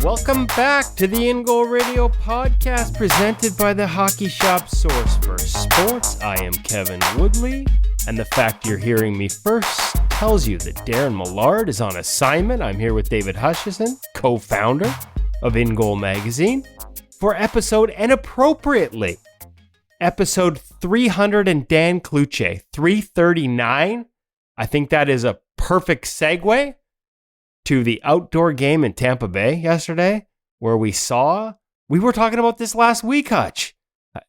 Welcome back to the InGoal Radio podcast presented by the Hockey Shop Source for Sports. I am Kevin Woodley, and the fact you're hearing me first tells you that Darren Millard is on assignment. I'm here with David Hutchison, co-founder of InGoal Magazine, for episode, and appropriately, episode 300 and Dan Kluche, 339. I think that is a perfect segue to the outdoor game in Tampa Bay yesterday, where we were talking about this last week, Hutch.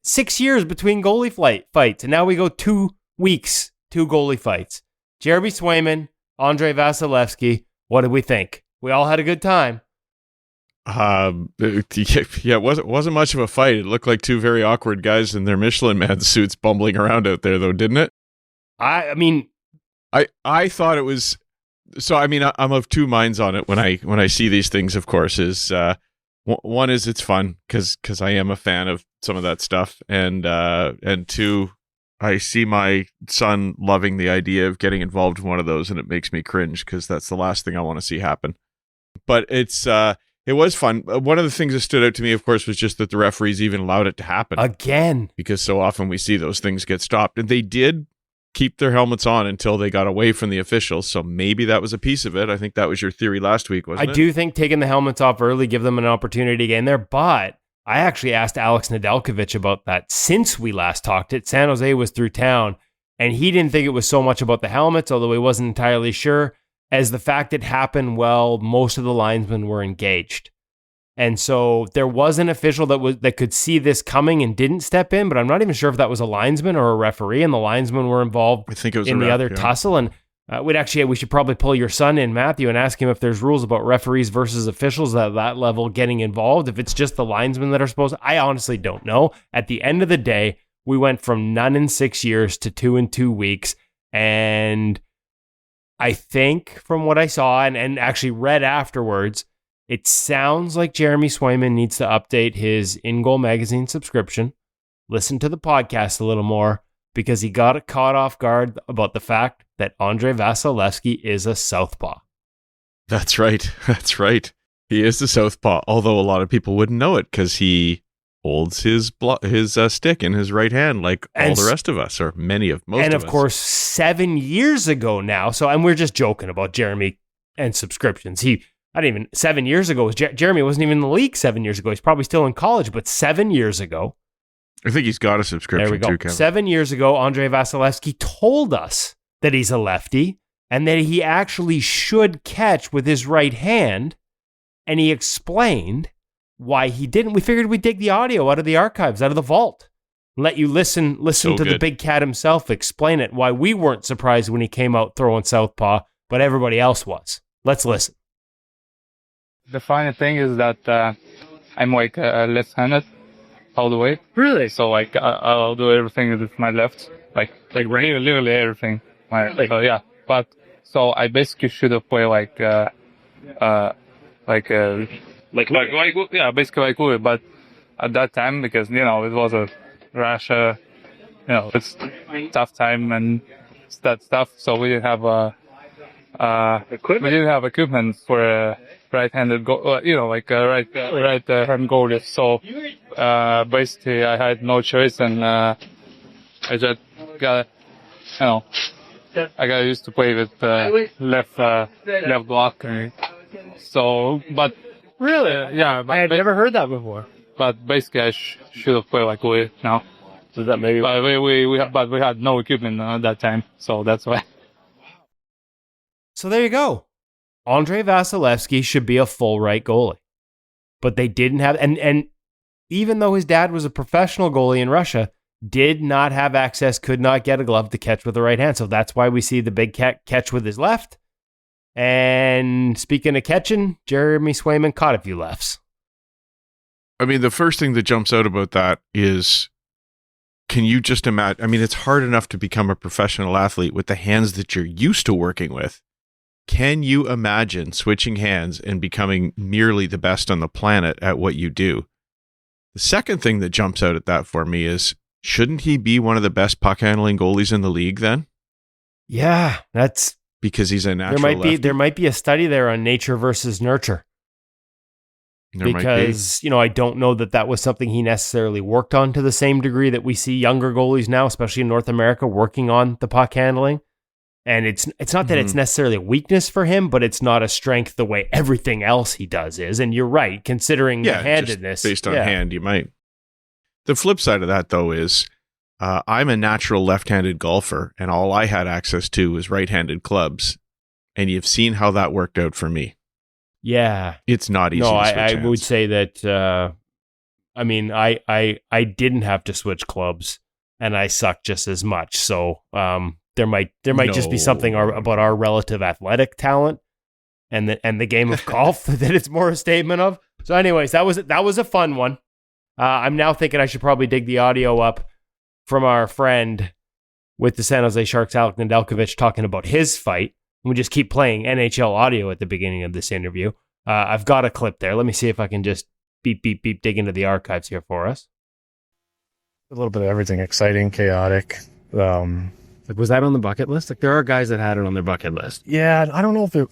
6 years between goalie fights, and now we go 2 weeks, 2 goalie fights. Jeremy Swayman, Andrei Vasilevskiy, what did we think? We all had a good time. It wasn't much of a fight. It looked like 2 very awkward guys in their Michelin Man suits bumbling around out there, though, didn't it? I thought it was. So, I mean, I'm of 2 minds on it when I see these things, of course, is one is it's fun because I am a fan of some of that stuff. And 2, I see my son loving the idea of getting involved in one of those, and it makes me cringe because that's the last thing I want to see happen. But it was fun. One of the things that stood out to me, of course, was just that the referees even allowed it to happen. Again. Because so often we see those things get stopped. And they did keep their helmets on until they got away from the officials. So maybe that was a piece of it. I think that was your theory last week, wasn't it? I do think taking the helmets off early, give them an opportunity to get in there. But I actually asked Alex Nedeljkovic about that since we last talked. San Jose was through town, and he didn't think it was so much about the helmets, although he wasn't entirely sure, as the fact it happened while most of the linesmen were engaged. And so there was an official that could see this coming and didn't step in, but I'm not even sure if that was a linesman or a referee, and the linesmen were involved I think it was in the other tussle. And we should probably pull your son in, Matthew, and ask him if there's rules about referees versus officials at that level getting involved. If it's just the linesmen that are supposed to, I honestly don't know. At the end of the day, we went from none in 6 years to 2 in 2 weeks. And I think from what I saw and actually read afterwards, it sounds like Jeremy Swayman needs to update his InGoal Magazine subscription, listen to the podcast a little more, because he got caught off guard about the fact that Andrei Vasilevskiy is a southpaw. That's right. That's right. He is the southpaw, although a lot of people wouldn't know it because he holds his stick in his right hand like all the rest of us, or most of us. And of course, 7 years ago now, and we're just joking about Jeremy and subscriptions. 7 years ago, Jeremy wasn't even in the league 7 years ago. He's probably still in college, but 7 years ago. I think he's got a subscription there we go. too, Kevin. 7 years ago, Andrei Vasilevskiy told us that he's a lefty and that he actually should catch with his right hand. And he explained why he didn't. We figured we'd take the audio out of the archives, out of the vault, and let you listen to the big cat himself explain it, why we weren't surprised when he came out throwing southpaw, but everybody else was. Let's listen. The funny thing is that I'm like left-handed all the way. Really? So like I'll do everything with my left, like literally everything. Yeah. But so I basically should have played basically like Goalie. But at that time, because it was a Russia, it's tough time and that stuff. So we didn't have equipment. We didn't have equipment for right-handed hand goalie. So basically, I had no choice, and I just got used to play with left block. So, but really, yeah, I had never heard that before. But basically, I should have played like Goalie now. So that maybe. But we had no equipment at that time, so that's why. So there you go. Andrei Vasilevskiy should be a full right goalie. But they didn't have, and even though his dad was a professional goalie in Russia, did not have access, could not get a glove to catch with the right hand. So that's why we see the big catch with his left. And speaking of catching, Jeremy Swayman caught a few lefts. I mean, the first thing that jumps out about that is, can you just imagine? I mean, it's hard enough to become a professional athlete with the hands that you're used to working with. Can you imagine switching hands and becoming nearly the best on the planet at what you do? The second thing that jumps out at that for me is, shouldn't he be one of the best puck handling goalies in the league then? Yeah, that's because he's a natural lefty. There might be a study there on nature versus nurture. because, I don't know that was something he necessarily worked on to the same degree that we see younger goalies now, especially in North America, working on the puck handling. And it's not that it's necessarily a weakness for him, but it's not a strength the way everything else he does is. And you're right, considering the handedness. Based on hand, you might. The flip side of that, though, is I'm a natural left-handed golfer, and all I had access to was right-handed clubs. And you've seen how that worked out for me. Yeah. It's not easy to switch I hands. would say that, I didn't have to switch clubs, and I sucked just as much. So there might just be something about our relative athletic talent and the game of golf that it's more a statement of. So anyways, that was a fun one. I'm now thinking I should probably dig the audio up from our friend with the San Jose Sharks, Alex Nedeljkovic, talking about his fight. We just keep playing NHL audio at the beginning of this interview. I've got a clip there. Let me see if I can just beep, beep, beep, dig into the archives here for us. A little bit of everything, exciting, chaotic. Was that on the bucket list? There are guys that had it on their bucket list. Yeah, I don't know if it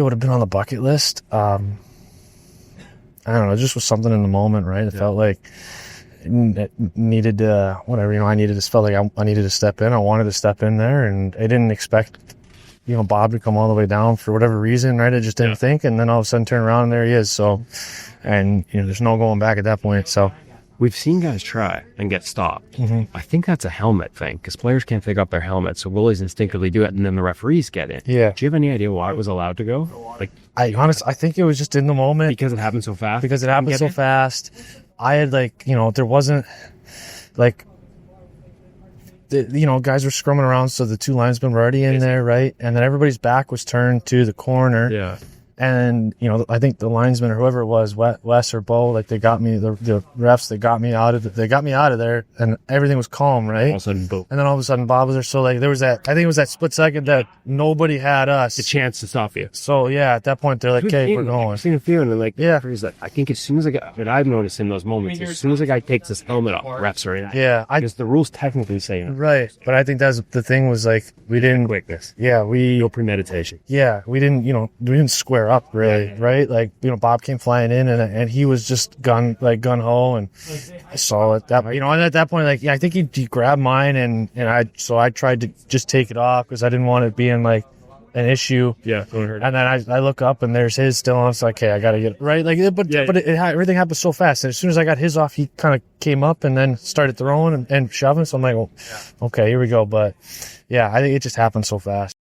would have been on the bucket list. I don't know. It just was something in the moment, right? It felt like it needed whatever. I felt like I needed to step in. I wanted to step in there, and I didn't expect Bob to come all the way down for whatever reason, right? I just didn't think, and then all of a sudden turn around and there he is. So, and there's no going back at that point. So we've seen guys try and get stopped. Mm-hmm. I think that's a helmet thing because players can't pick up their helmets, so goalies instinctively do it, and then the referees get in. Yeah. Do you have any idea why it was allowed to go? I think it was just in the moment because it happened so fast. I had there wasn't guys were scrumming around, so the two linesmen were already in there, right? And then everybody's back was turned to the corner. Yeah. And, I think the linesman or whoever it was, Wes or Bo, they got me, the refs, they got me out of there, and everything was calm, right? All of a sudden, boom. And then all of a sudden, Bob was there. So, there was I think it was that split second that nobody had us. The chance to stop you. So, yeah, at that point, they're like, okay, we're going. I've seen a few, and I think as soon as I've noticed in those moments, as soon as a guy takes his helmet off, refs are in. Yeah. Because the rules technically say it. Right. But I think that's the thing was, we didn't. Quickness. Yeah, no premeditation. Yeah, we didn't square up, really, right? Bob came flying in, and he was just gun ho, and I saw it. That, and at that point, I think he grabbed mine, and I tried to just take it off because I didn't want it being an issue. Yeah, and then I look up and there's his still on. It's okay, I gotta get it right. Everything happened so fast. And as soon as I got his off, he kind of came up and then started throwing and shoving. So I'm like, okay, here we go. But yeah, I think it just happened so fast.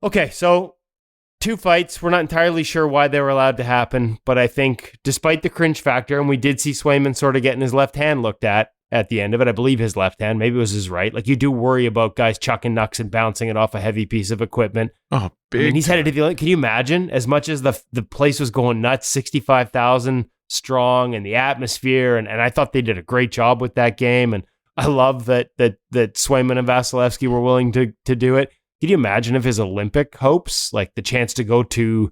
Okay, so 2 fights. We're not entirely sure why they were allowed to happen, but I think despite the cringe factor, and we did see Swayman sort of getting his left hand looked at the end of it, I believe his left hand, maybe it was his right. You do worry about guys chucking knucks and bouncing it off a heavy piece of equipment. Oh, big. He's headed to the Olympics. Can you imagine? As much as the place was going nuts, 65,000 strong, and the atmosphere, and I thought they did a great job with that game, and I love that Swayman and Vasilevskiy were willing to do it. Can you imagine if his Olympic hopes, the chance to go to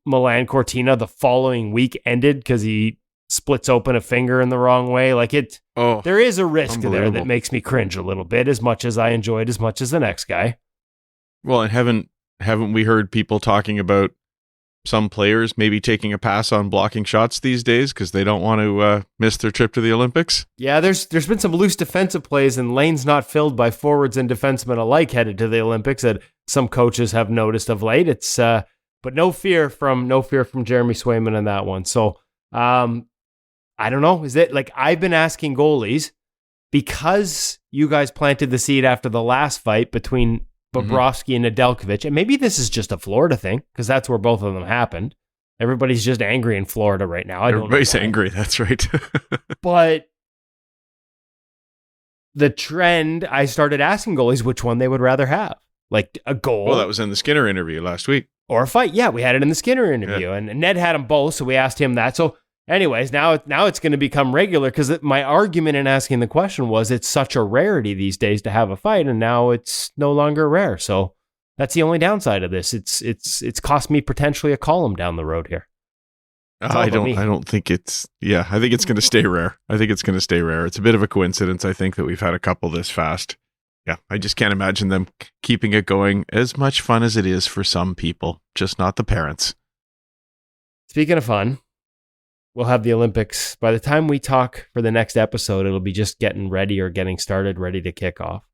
Milan Cortina the following week, ended because he splits open a finger in the wrong way? There is a risk there that makes me cringe a little bit, as much as I enjoyed as much as the next guy. Well, and haven't we heard people talking about some players maybe taking a pass on blocking shots these days because they don't want to miss their trip to the Olympics? Yeah, there's been some loose defensive plays and lanes not filled by forwards and defensemen alike headed to the Olympics that some coaches have noticed of late. It's but no fear from Jeremy Swayman in that one. So I don't know. Is it I've been asking goalies, because you guys planted the seed after the last fight between Bobrovsky and Nedeljkovic, and maybe this is just a Florida thing because that's where both of them happened. Everybody's just angry in Florida right now. Everybody's angry. That's right. But the trend, I started asking goalies which one they would rather have, a goal. Well, that was in the Skinner interview last week. Or a fight. Yeah, we had it in the Skinner interview, and Ned had them both, so we asked him that. So anyways, now it's going to become regular because my argument in asking the question was it's such a rarity these days to have a fight, and now it's no longer rare. So that's the only downside of this. It's cost me potentially a column down the road here. I don't think it's. Yeah, I think it's going to stay rare. It's a bit of a coincidence, I think, that we've had a couple this fast. Yeah, I just can't imagine them keeping it going. As much fun as it is for some people, just not the parents. Speaking of fun, we'll have the Olympics. By the time we talk for the next episode, it'll be just getting ready or getting started, ready to kick off.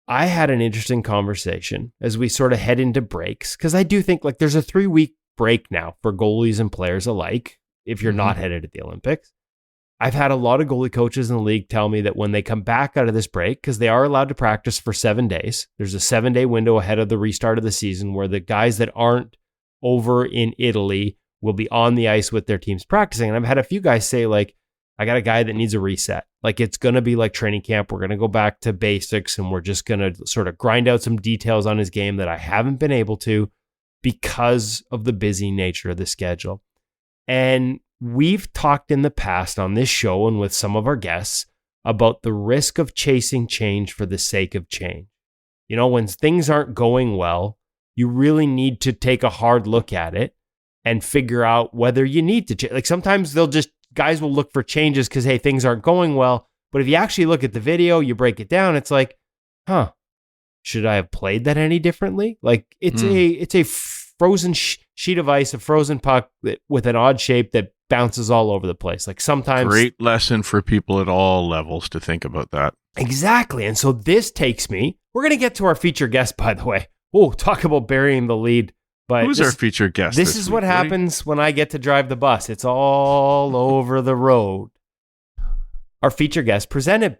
I had an interesting conversation as we sort of head into breaks, because I do think like there's a 3-week break now for goalies and players alike if you're not headed to the Olympics. I've had a lot of goalie coaches in the league tell me that when they come back out of this break, because they are allowed to practice for 7 days, there's a 7-day window ahead of the restart of the season where the guys that aren't over in Italy will be on the ice with their teams practicing. And I've had a few guys say, like, I got a guy that needs a reset. Like, it's going to be like training camp. We're going to go back to basics and we're just going to sort of grind out some details on his game that I haven't been able to because of the busy nature of the schedule. And we've talked in the past on this show and with some of our guests about the risk of chasing change for the sake of change. You know, when things aren't going well, you really need to take a hard look at it and figure out whether you need to change. Like sometimes guys will look for changes because, hey, things aren't going well. But if you actually look at the video, you break it down, it's like, should I have played that any differently? Like it's a frozen sheet of ice, a frozen puck with an odd shape that bounces all over the place. Like sometimes great lesson for people at all levels to think about that. Exactly. And so this takes me, we're going to get to our featured guest, by the way. Oh, talk about burying the lead. But who's our featured guest? This is what happens when I get to drive the bus. It's all over the road. Our featured guest, presented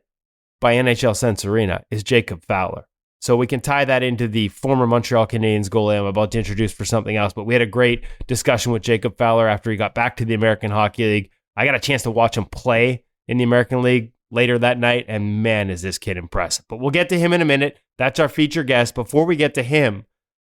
by NHL Sense Arena, is Jacob Fowler. So we can tie that into the former Montreal Canadiens goalie I'm about to introduce for something else. But we had a great discussion with Jacob Fowler after he got back to the American Hockey League. I got a chance to watch him play in the American League later that night, and man, is this kid impressive. But we'll get to him in a minute. That's our featured guest. Before we get to him,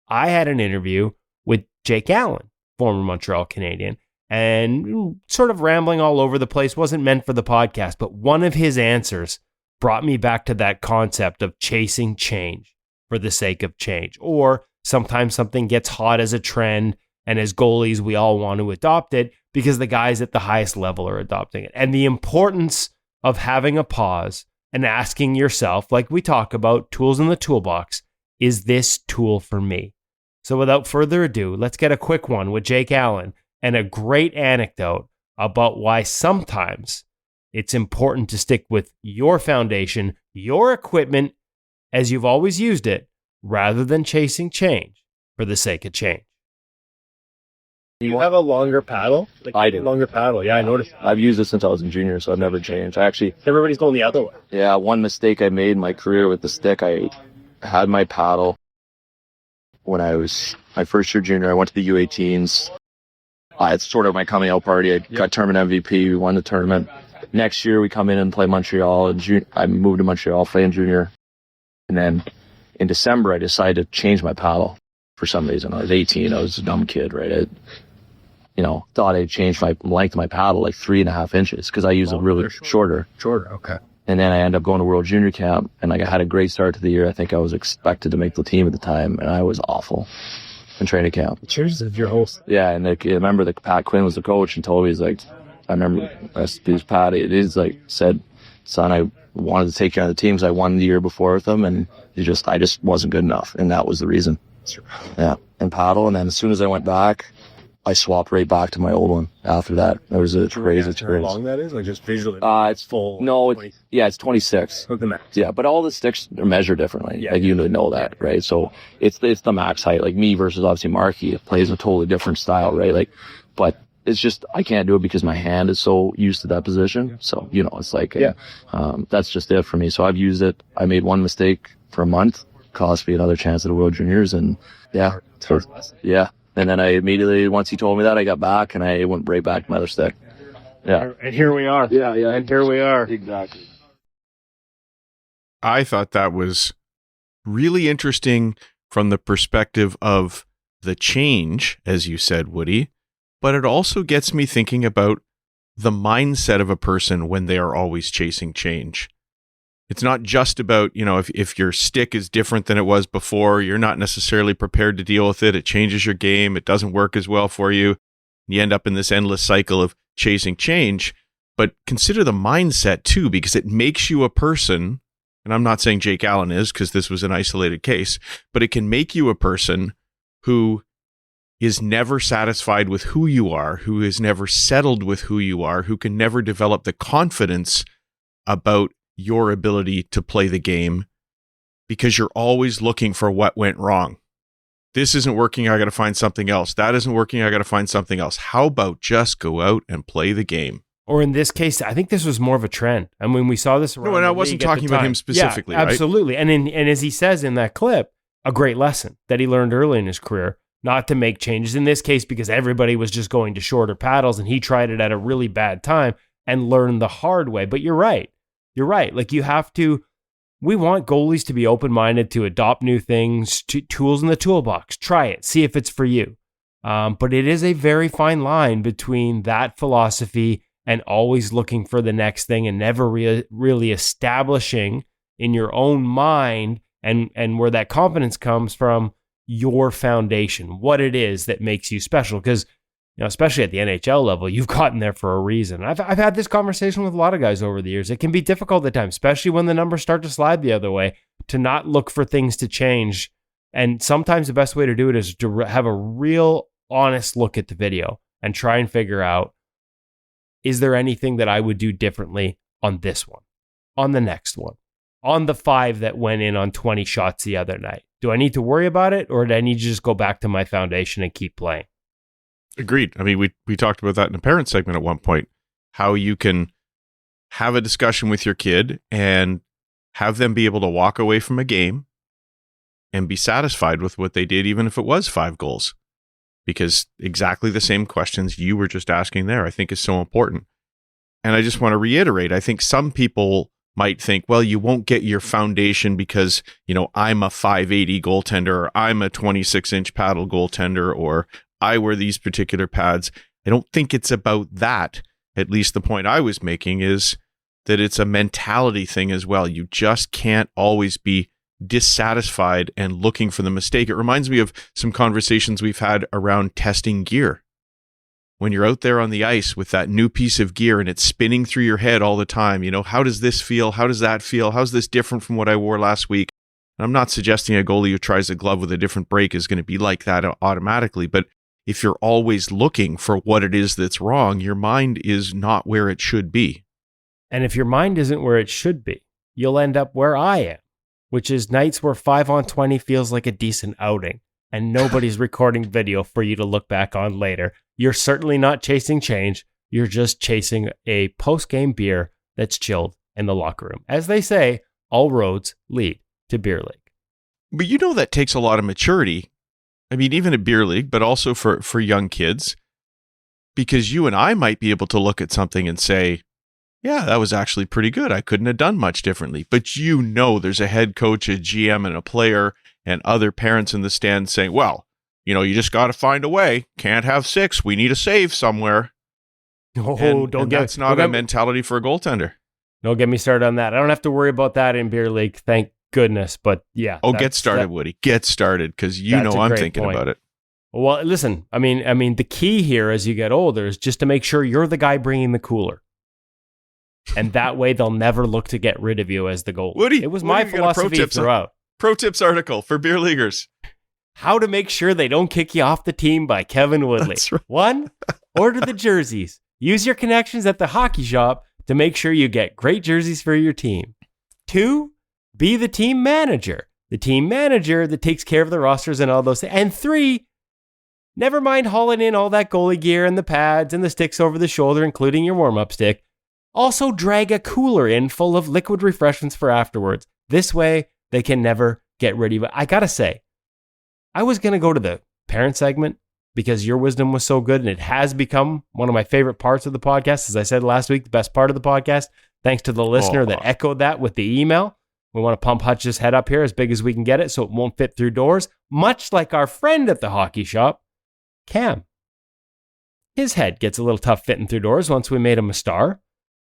I had an interview with Jake Allen, former Montreal Canadien, and sort of rambling all over the place. Wasn't meant for the podcast, but one of his answers brought me back to that concept of chasing change for the sake of change. Or sometimes something gets hot as a trend, and as goalies, we all want to adopt it because the guys at the highest level are adopting it. And the importance of having a pause and asking yourself, like we talk about, tools in the toolbox, is this tool for me? So without further ado, let's get a quick one with Jake Allen and a great anecdote about why sometimes it's important to stick with your foundation, your equipment, as you've always used it, rather than chasing change for the sake of change. You have a longer paddle? I do. Longer paddle, yeah, I noticed. I've used it since I was in junior, so I've never changed. Everybody's going the other way. Yeah, one mistake I made in my career with the stick, I had my paddle when I was my first year junior. I went to the U18s. It's sort of my coming out party. I got tournament MVP. We won the tournament. Next year, we come in and play Montreal. I moved to Montreal, playing junior. And then in December, I decided to change my paddle for some reason. I was 18. I was a dumb kid, right? Thought I'd change my length of my paddle like 3.5 inches because I use it really shorter. Shorter, okay. And then I ended up going to World Junior Camp, and I had a great start to the year. I think I was expected to make the team at the time, and I was awful in training camp. Cheers if your host. Yeah, and I remember Pat Quinn was the coach and told me, he's like, I remember this Pat, said, son, I wanted to take you on the team because I won the year before with him, and I just wasn't good enough, and that was the reason. Yeah, and paddle, and then as soon as I went back, I swapped right back to my old one after that. It was a crazy experience. How long that is? Like just visually? It's full. No, it's 26. Hook the max. Yeah, but all the sticks are measured differently. Yeah, like you know that, right? So it's the max height. Like me versus obviously Markey, it plays a totally different style, right? Like, but it's just I can't do it because my hand is so used to that position. So it's like that's just it for me. So I've used it. I made one mistake for a month, cost me another chance at the World Juniors, and yeah. And then I immediately, once he told me that, I got back and I went right back to my other stick. Yeah. And here we are. Yeah. And here we are. Exactly. I thought that was really interesting from the perspective of the change, as you said, Woody, but it also gets me thinking about the mindset of a person when they are always chasing change. It's not just about, if your stick is different than it was before, you're not necessarily prepared to deal with it. It changes your game. It doesn't work as well for you. You end up in this endless cycle of chasing change. But consider the mindset too, because it makes you a person, and I'm not saying Jake Allen is, because this was an isolated case, but it can make you a person who is never satisfied with who you are, who is never settled with who you are, who can never develop the confidence about your ability to play the game, because you're always looking for what went wrong. This isn't working, I got to find something else. That isn't working, I got to find something else. How about just go out and play the game? Or in this case, I think this was more of a trend. I mean, we saw this around. No, and I wasn't talking about him specifically, yeah, right? Absolutely. And as he says in that clip, a great lesson that he learned early in his career, not to make changes in this case because everybody was just going to shorter paddles and he tried it at a really bad time and learned the hard way. But you're right. You're right. Like we want goalies to be open-minded to adopt new things, tools in the toolbox. Try it. See if it's for you. But it is a very fine line between that philosophy and always looking for the next thing and never really establishing in your own mind and where that confidence comes from, your foundation, what it is that makes you special. Because, especially at the NHL level, you've gotten there for a reason. I've had this conversation with a lot of guys over the years. It can be difficult at times, especially when the numbers start to slide the other way, to not look for things to change. And sometimes the best way to do it is to have a real honest look at the video and try and figure out, is there anything that I would do differently on this one, on the next one, on the 5 that went in on 20 shots the other night? Do I need to worry about it, or do I need to just go back to my foundation and keep playing? Agreed. I mean, we talked about that in the parent segment at one point, how you can have a discussion with your kid and have them be able to walk away from a game and be satisfied with what they did, even if it was 5 goals. Because exactly the same questions you were just asking there, I think, is so important. And I just want to reiterate, I think some people might think, well, you won't get your foundation because, I'm a 580 goaltender, or I'm a 26-inch paddle goaltender, or I wear these particular pads. I don't think it's about that. At least the point I was making is that it's a mentality thing as well. You just can't always be dissatisfied and looking for the mistake. It reminds me of some conversations we've had around testing gear. When you're out there on the ice with that new piece of gear and it's spinning through your head all the time, how does this feel? How does that feel? How's this different from what I wore last week? And I'm not suggesting a goalie who tries a glove with a different break is going to be like that automatically, but if you're always looking for what it is that's wrong, your mind is not where it should be. And if your mind isn't where it should be, you'll end up where I am, which is nights where 5 on 20 feels like a decent outing and nobody's recording video for you to look back on later. You're certainly not chasing change. You're just chasing a post-game beer that's chilled in the locker room. As they say, all roads lead to beer league. But that takes a lot of maturity. I mean, even at beer league, but also for young kids, because you and I might be able to look at something and say, yeah, that was actually pretty good. I couldn't have done much differently. But there's a head coach, a GM, and a player, and other parents in the stands saying, well, you just got to find a way. Can't have 6. We need a save somewhere. That's not a mentality for a goaltender. Don't get me started on that. I don't have to worry about that in beer league. Thank goodness. But yeah. Oh, get started, Woody. Get started, because I'm thinking about it. Well, listen, I mean, the key here as you get older is just to make sure you're the guy bringing the cooler. And that way they'll never look to get rid of you as the goalie. Woody, it was my philosophy throughout. Pro tips article for beer leaguers. How to make sure they don't kick you off the team by Kevin Woodley. That's right. 1, order the jerseys. Use your connections at the hockey shop to make sure you get great jerseys for your team. 2, be the team manager. The team manager that takes care of the rosters and all those things. And 3, never mind hauling in all that goalie gear and the pads and the sticks over the shoulder, including your warm-up stick. Also drag a cooler in full of liquid refreshments for afterwards. This way, they can never get rid of it. I gotta say, I was going to go to the parent segment because your wisdom was so good, and it has become one of my favorite parts of the podcast. As I said last week, the best part of the podcast, thanks to the listener that echoed that with the email. We want to pump Hutch's head up here as big as we can get it so it won't fit through doors, much like our friend at the hockey shop, Cam. His head gets a little tough fitting through doors once we made him a star.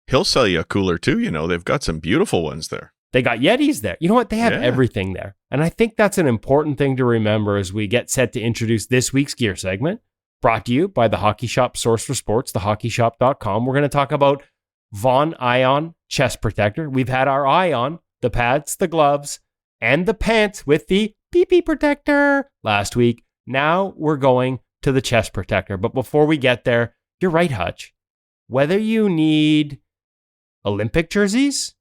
He'll sell you a cooler too. They've got some beautiful ones there. They got Yetis there. You know what? They have everything there. And I think that's an important thing to remember as we get set to introduce this week's gear segment, brought to you by the Hockey Shop Source for Sports, thehockeyshop.com. We're going to talk about Vaughn ION chest protector. We've had our eye on the pads, the gloves, and the pants with the pee-pee protector last week. Now we're going to the chest protector. But before we get there, you're right, Hutch. Whether you need Olympic jerseys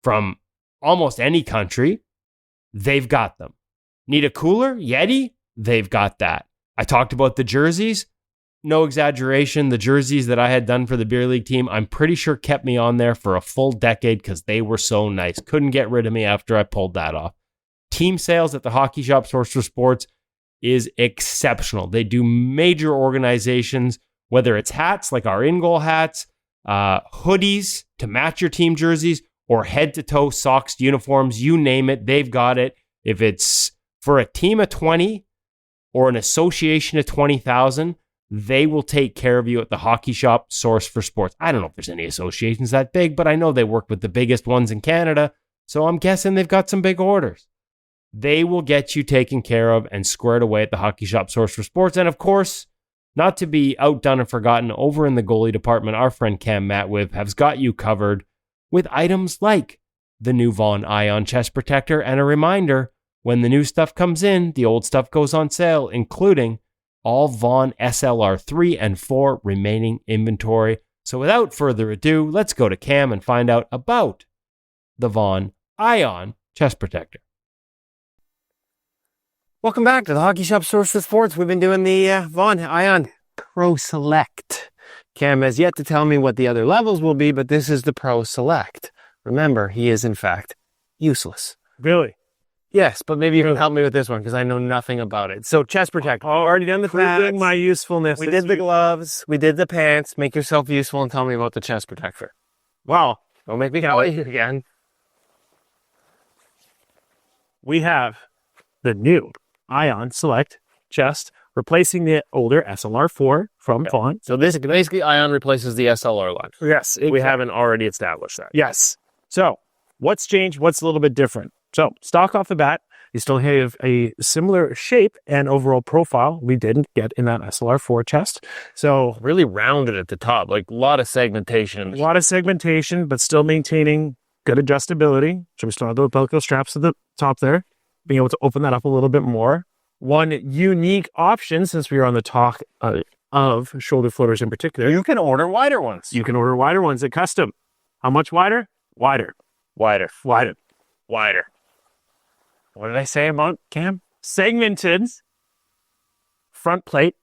from almost any country, they've got them. Need a cooler? Yeti? They've got that. I talked about the jerseys. No exaggeration. The jerseys that I had done for the beer league team, I'm pretty sure kept me on there for a full decade because they were so nice. Couldn't get rid of me after I pulled that off. Team sales at the Hockey Shop Source for Sports is exceptional. They do major organizations, whether it's hats like our InGoal hats, hoodies to match your team jerseys, or head-to-toe socks, uniforms, you name it, they've got it. If it's for a team of 20 or an association of 20,000, they will take care of you at the Hockey Shop Source for Sports. I don't know if there's any associations that big, but I know they work with the biggest ones in Canada, so I'm guessing they've got some big orders. They will get you taken care of and squared away at the Hockey Shop Source for Sports. And of course, not to be outdone and forgotten, over in the goalie department, our friend Cam Matwiv has got you covered with items like the new Vaughn ION chest protector. And a reminder, when the new stuff comes in, the old stuff goes on sale, including all Vaughn SLR 3 and 4 remaining inventory. So without further ado, let's go to Cam and find out about the Vaughn ION chest protector. Welcome back to the Hockey Shop Source for Sports. We've been doing the Vaughn ION Pro Select. Cam has yet to tell me what the other levels will be, but this is the Pro Select. Remember, he is in fact useless. Really? Yes, but maybe you can help me with this one because I know nothing about it. So chest protector. Already done the Proving pads. my usefulness. We did the gloves. We did the pants. Make yourself useful and tell me about the chest protector. Wow. Don't make me go again. We have the new ION Select chest, replacing the older SLR4 from Vaughn. So this basically ION replaces the SLR line. Yes. We haven't already established that. Yes. So what's changed? What's a little bit different? So stock off the bat, you still have a similar shape and overall profile we didn't get in that SLR4 chest. So Really rounded at the top, like a lot of segmentation. a lot of segmentation, but still maintaining good adjustability. So we still have the Velcro straps at the top there, being able to open that up a little bit more. One unique option, since we are on the talk of shoulder floaters in particular, You can order wider ones. you can order wider ones at custom. How much wider? Wider. Wider. Wider. Wider. What did I say about Cam? Segmented front plate.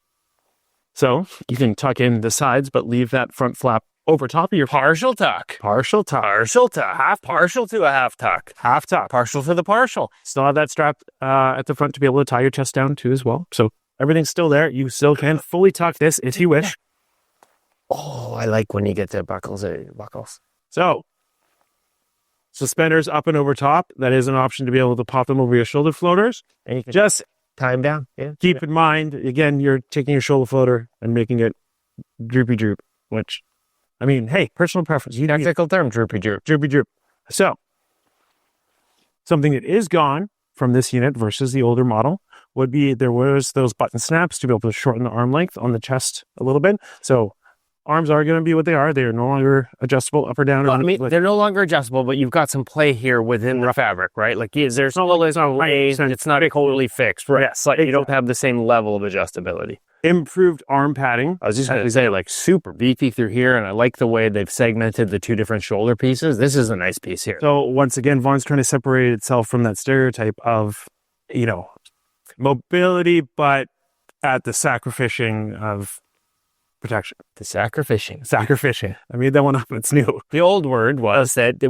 So you can tuck in the sides, but leave that front flap over top of your Partial tuck. partial tuck. Partial tuck. Half partial to a half tuck. Half tuck. Partial to the partial. Still have that strap at the front to be able to tie your chest down too as well. So everything's still there. You still can fully tuck this if you wish. Oh, I like when you get the buckles. So suspenders up and over top. That is an option to be able to pop them over your shoulder floaters. And you can Just tie them down. Yeah. keep in mind, again, you're taking your shoulder floater and making it droopy droop, which, I mean, hey, personal preference. Technical term, droopy droop. Droopy droop. So something that is gone from this unit versus the older model would be there was those button snaps to be able to shorten the arm length on the chest a little bit. So arms are going to be what they are. They are no longer adjustable up or down. I mean, they're no longer adjustable, but you've got some play here within the fabric, right? Like, there's no raised, it's not totally fixed, right? Yes, But you don't have the same level of adjustability. improved arm padding. I was just going to say, like, super beefy through here, and I like the way they've segmented the two different shoulder pieces. This is a nice piece here. So once again, Vaughn's trying to separate itself from that stereotype of, mobility, but at the sacrificing of protection. The sacrificing. Sacrificing. I made that one up. It's new. The old word was that they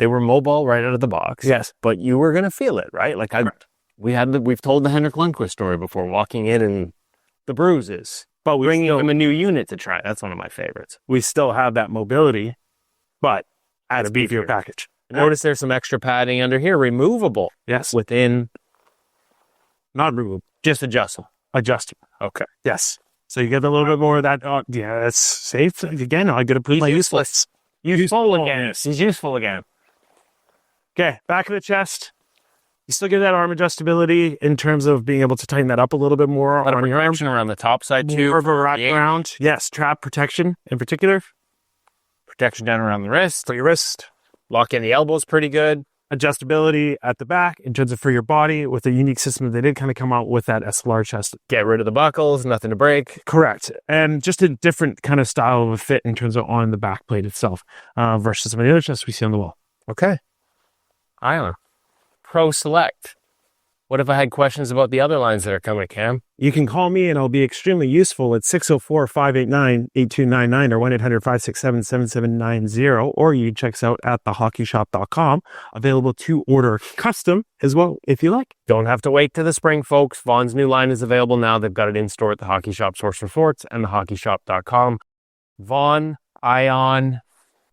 were mobile right out of the box. Yes. But you were going to feel it, right? Like we've told the Henrik Lundqvist story before, walking in and the bruises, But we bringing still, him a new unit to try. That's one of my favorites. we still have that mobility, but at a beefier package. Notice there's some extra padding under here, removable Yes. within, Not removable. just adjustable. Adjustable. Okay. Yes. So you get a little bit more of that. Yeah, that's safe. Again, I got to put my useless. Useful again. He's useful again. Okay, back of the chest. You still get that arm adjustability in terms of being able to tighten that up a little bit more. A lot of protection around the top side too. More of a Yeah. wraparound. Yes, trap protection in particular Protection down around the wrist. for your wrist. Lock in the elbows pretty good. adjustability at the back in terms of for your body with a unique system. They did kind of come out with that SLR chest. Get rid of the buckles, nothing to break. Correct. And just a different kind of style of a fit in terms of on the back plate itself versus some of the other chests we see on the wall. Okay. Ion Pro Select. What if I had questions about the other lines that are coming, Cam? You can call me and I'll be extremely useful at 604-589-8299 or 1-800-567-7790, or you can check us out at thehockeyshop.com. Available to order custom as well, if you like. Don't have to wait to the spring, folks. Vaughn's new line is available now. They've got it in store at the Hockey Shop Source for Sports and thehockeyshop.com. Vaughn ION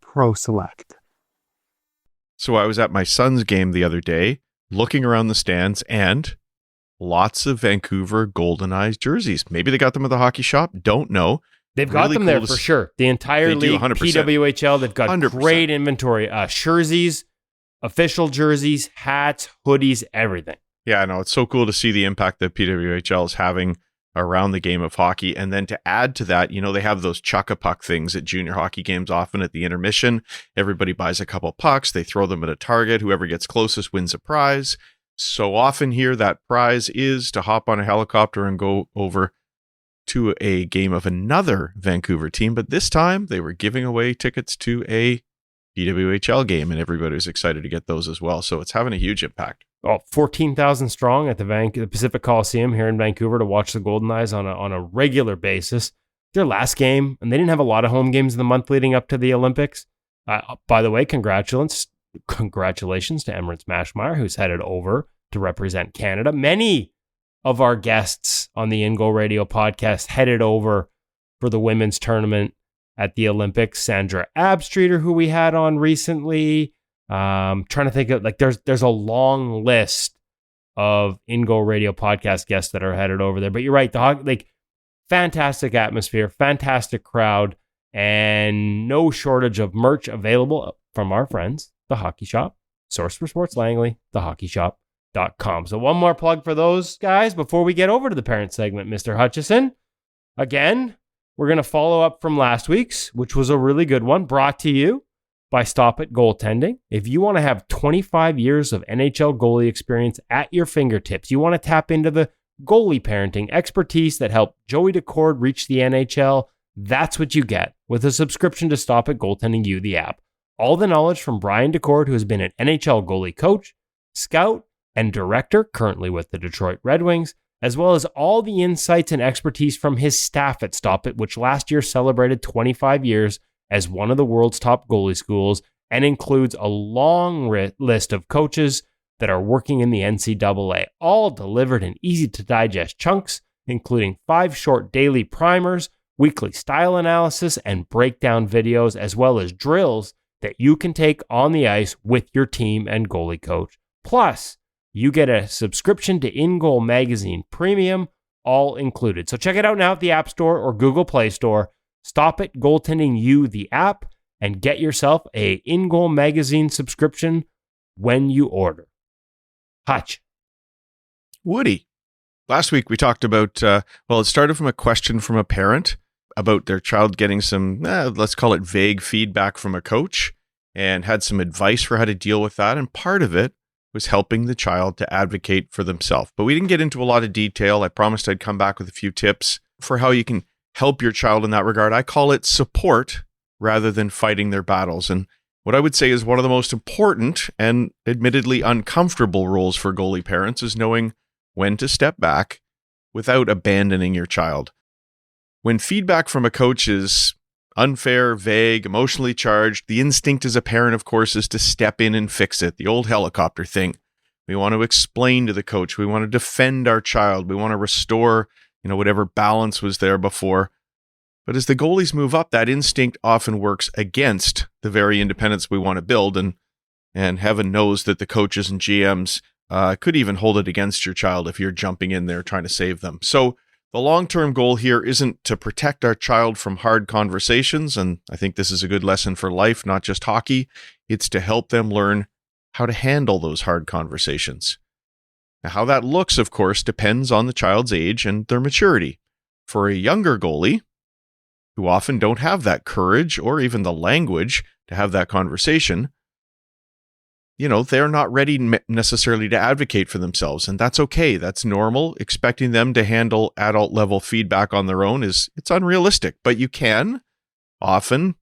Pro Select. So I was at my son's game the other day, looking around the stands, and lots of Vancouver Golden Eyes jerseys. Maybe they got them at the hockey shop. Don't know. They've got them there for sure. The entire They do, league, 100%. PWHL, they've got 100%. great inventory. Jerseys, official jerseys, hats, hoodies, everything. Yeah, I know. It's so cool to see the impact that PWHL is having around the game of hockey. And then to add to that, you know, they have those chuck-a-puck things at junior hockey games often at the intermission. Everybody buys a couple pucks. They throw them at a target. Whoever gets closest wins a prize. So often here, that prize is to hop on a helicopter and go over to a game of another Vancouver team. But this time, they were giving away tickets to a PWHL game, and everybody was excited to get those as well. So it's having a huge impact. 14,000 strong at the Pacific Coliseum here in Vancouver to watch the Golden Eyes on a regular basis. Their last game, and they didn't have a lot of home games in the month leading up to the Olympics. By the way, congratulations to Emirates Mashmeyer, who's headed over to represent Canada. Many of our guests on the InGoal Radio podcast headed over for the women's tournament at the Olympics. Sandra Abstreeter, who we had on recently. Trying to think of, like, there's a long list of InGoal Radio podcast guests that are headed over there. But you're right, fantastic atmosphere, fantastic crowd, and no shortage of merch available from our friends, The Hockey Shop, Source for Sports Langley, thehockeyshop.com. So one more plug for those guys before we get over to the parent segment, Mr. Hutchison. Again, we're going to follow up from last week's, which was a really good one, brought to you by Stop It Goaltending. If you want to have 25 years of NHL goalie experience at your fingertips, you want to tap into the goalie parenting expertise that helped Joey Decord reach the NHL, that's what you get with a subscription to Stop It Goaltending U, the app. All the knowledge from Brian Decord, who has been an NHL goalie coach, scout, and director, currently with the Detroit Red Wings, as well as all the insights and expertise from his staff at Stop It, which last year celebrated 25 years as one of the world's top goalie schools and includes a long list of coaches that are working in the NCAA, all delivered in easy-to-digest chunks, including 5 short daily primers, weekly style analysis, and breakdown videos, as well as drills that you can take on the ice with your team and goalie coach. Plus, you get a subscription to InGoal Magazine Premium, all included. So check it out now at the App Store or Google Play Store. Stop It Goaltending U, the app, and get yourself a InGoal Magazine subscription when you order. Hutch. Woody. Last week we talked about, it started from a question from a parent about their child getting some, let's call it vague feedback from a coach, and had some advice for how to deal with that. And part of it was helping the child to advocate for themselves. But we didn't get into a lot of detail. I promised I'd come back with a few tips for how you can help your child in that regard. I call it support rather than fighting their battles. And what I would say is one of the most important and admittedly uncomfortable roles for goalie parents is knowing when to step back without abandoning your child. When feedback from a coach is unfair, vague, emotionally charged, the instinct as a parent, of course, is to step in and fix it. The old helicopter thing. We want to explain to the coach. We want to defend our child. We want to restore, whatever balance was there before. But as the goalies move up, that instinct often works against the very independence we want to build. And heaven knows that the coaches and GMs could even hold it against your child if you're jumping in there trying to save them. So the long-term goal here isn't to protect our child from hard conversations. And I think this is a good lesson for life, not just hockey. It's to help them learn how to handle those hard conversations. Now, how that looks, of course, depends on the child's age and their maturity. For a younger goalie, who often don't have that courage or even the language to have that conversation, they're not ready necessarily to advocate for themselves, and that's okay. That's normal. Expecting them to handle adult level feedback on their own it's unrealistic, but you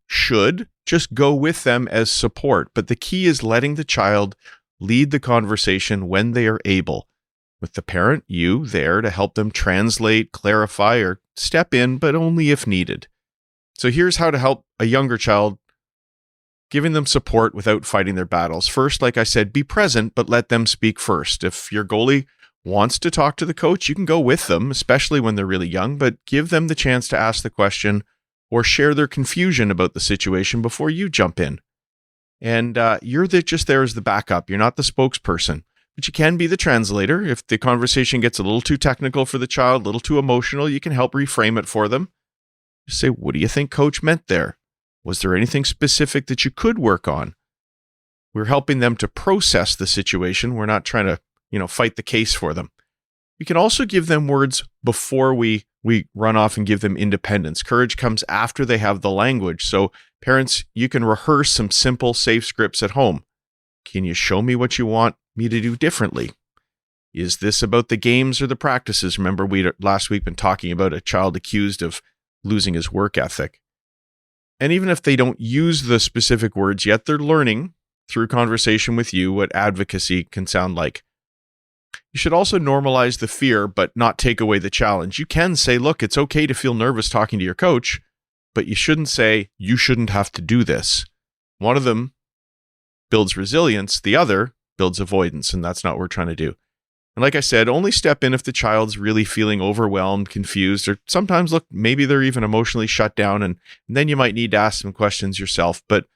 should just go with them as support. But the key is letting the child lead the conversation when they are able, with the parent, you, there to help them translate, clarify, or step in, but only if needed. So here's how to help a younger child, giving them support without fighting their battles. First, like I said, be present, but let them speak first. If your goalie wants to talk to the coach, you can go with them, especially when they're really young, but give them the chance to ask the question or share their confusion about the situation before you jump in. And you're just there as the backup. You're not the spokesperson, but you can be the translator. If the conversation gets a little too technical for the child, a little too emotional, you can help reframe it for them. Just say, what do you think coach meant there? Was there anything specific that you could work on? We're helping them to process the situation. We're not trying to, fight the case for them. We can also give them words before we run off and give them independence. Courage comes after they have the language. So parents, you can rehearse some simple, safe scripts at home. Can you show me what you want me to do differently? Is this about the games or the practices? Remember, we last week been talking about a child accused of losing his work ethic. And even if they don't use the specific words yet, they're learning through conversation with you what advocacy can sound like. You should also normalize the fear, but not take away the challenge. You can say, look, it's okay to feel nervous talking to your coach, but you shouldn't say, you shouldn't have to do this. One of them builds resilience, the other builds avoidance, and that's not what we're trying to do. And like I said, only step in if the child's really feeling overwhelmed, confused, or sometimes, look, maybe they're even emotionally shut down, and then you might need to ask some questions yourself. But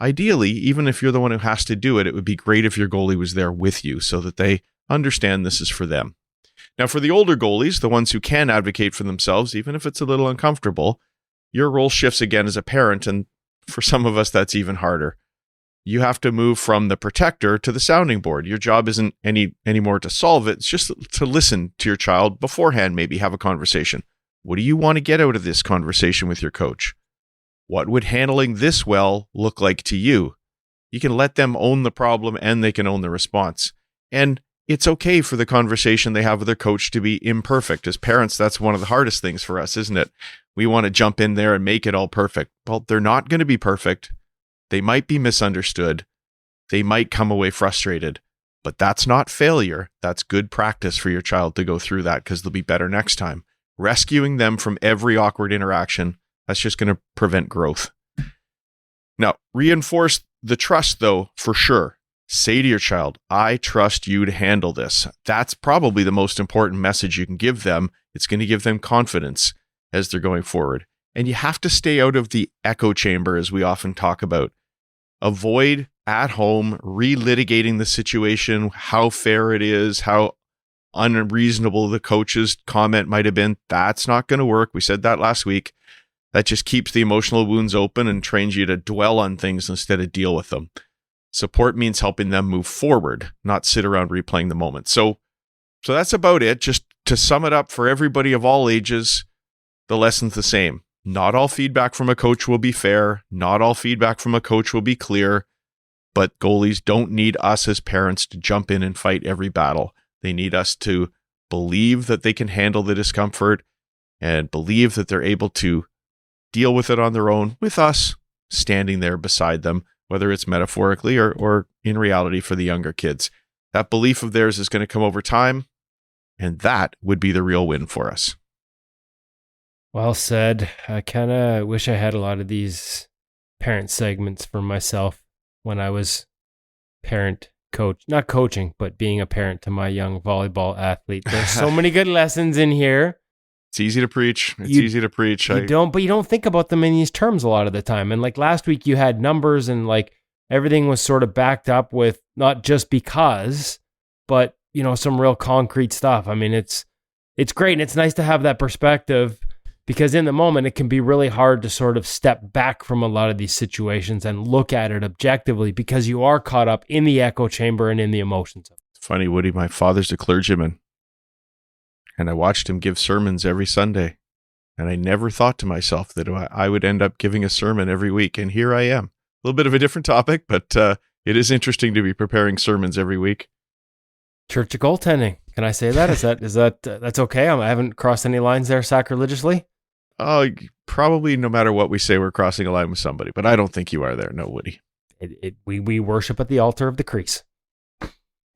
ideally, even if you're the one who has to do it, it would be great if your goalie was there with you so that they understand this is for them. Now, for the older goalies, the ones who can advocate for themselves, even if it's a little uncomfortable, your role shifts again as a parent, and for some of us, that's even harder. You have to move from the protector to the sounding board. Your job isn't anymore to solve it. It's just to listen to your child beforehand, maybe have a conversation. What do you want to get out of this conversation with your coach? What would handling this well look like to you? You can let them own the problem and they can own the response. And it's okay for the conversation they have with their coach to be imperfect. As parents, that's one of the hardest things for us, isn't it? We want to jump in there and make it all perfect. Well, they're not going to be perfect. They might be misunderstood. They might come away frustrated, but that's not failure. That's good practice for your child to go through that because they'll be better next time. Rescuing them from every awkward interaction, that's just going to prevent growth. Now, reinforce the trust though, for sure. Say to your child, I trust you to handle this. That's probably the most important message you can give them. It's going to give them confidence as they're going forward. And you have to stay out of the echo chamber, as we often talk about. Avoid at home relitigating the situation, how fair it is, how unreasonable the coach's comment might have been. That's not going to work. We said that last week. That just keeps the emotional wounds open and trains you to dwell on things instead of deal with them. Support means helping them move forward, not sit around replaying the moment. So that's about it. Just to sum it up for everybody of all ages, the lesson's the same. Not all feedback from a coach will be fair. Not all feedback from a coach will be clear. But goalies don't need us as parents to jump in and fight every battle. They need us to believe that they can handle the discomfort and believe that they're able to deal with it on their own with us standing there beside them, whether it's metaphorically or in reality for the younger kids. That belief of theirs is going to come over time, and that would be the real win for us. Well said. I kind of wish I had a lot of these parent segments for myself when I was not coaching, but being a parent to my young volleyball athlete. There's so many good lessons in here. It's easy to preach. You don't think about them in these terms a lot of the time. And like last week you had numbers and like everything was sort of backed up with not just because, but some real concrete stuff. I mean, it's great. And it's nice to have that perspective, because in the moment, it can be really hard to sort of step back from a lot of these situations and look at it objectively, because you are caught up in the echo chamber and in the emotions. It's funny, Woody, my father's a clergyman, and I watched him give sermons every Sunday, and I never thought to myself that I would end up giving a sermon every week, and here I am. A little bit of a different topic, but it is interesting to be preparing sermons every week. Church of goaltending. Can I say that? Is that that's okay? I haven't crossed any lines there sacrilegiously. Oh, probably no matter what we say, we're crossing a line with somebody, but I don't think you are there. No, Woody. We worship at the altar of the crease.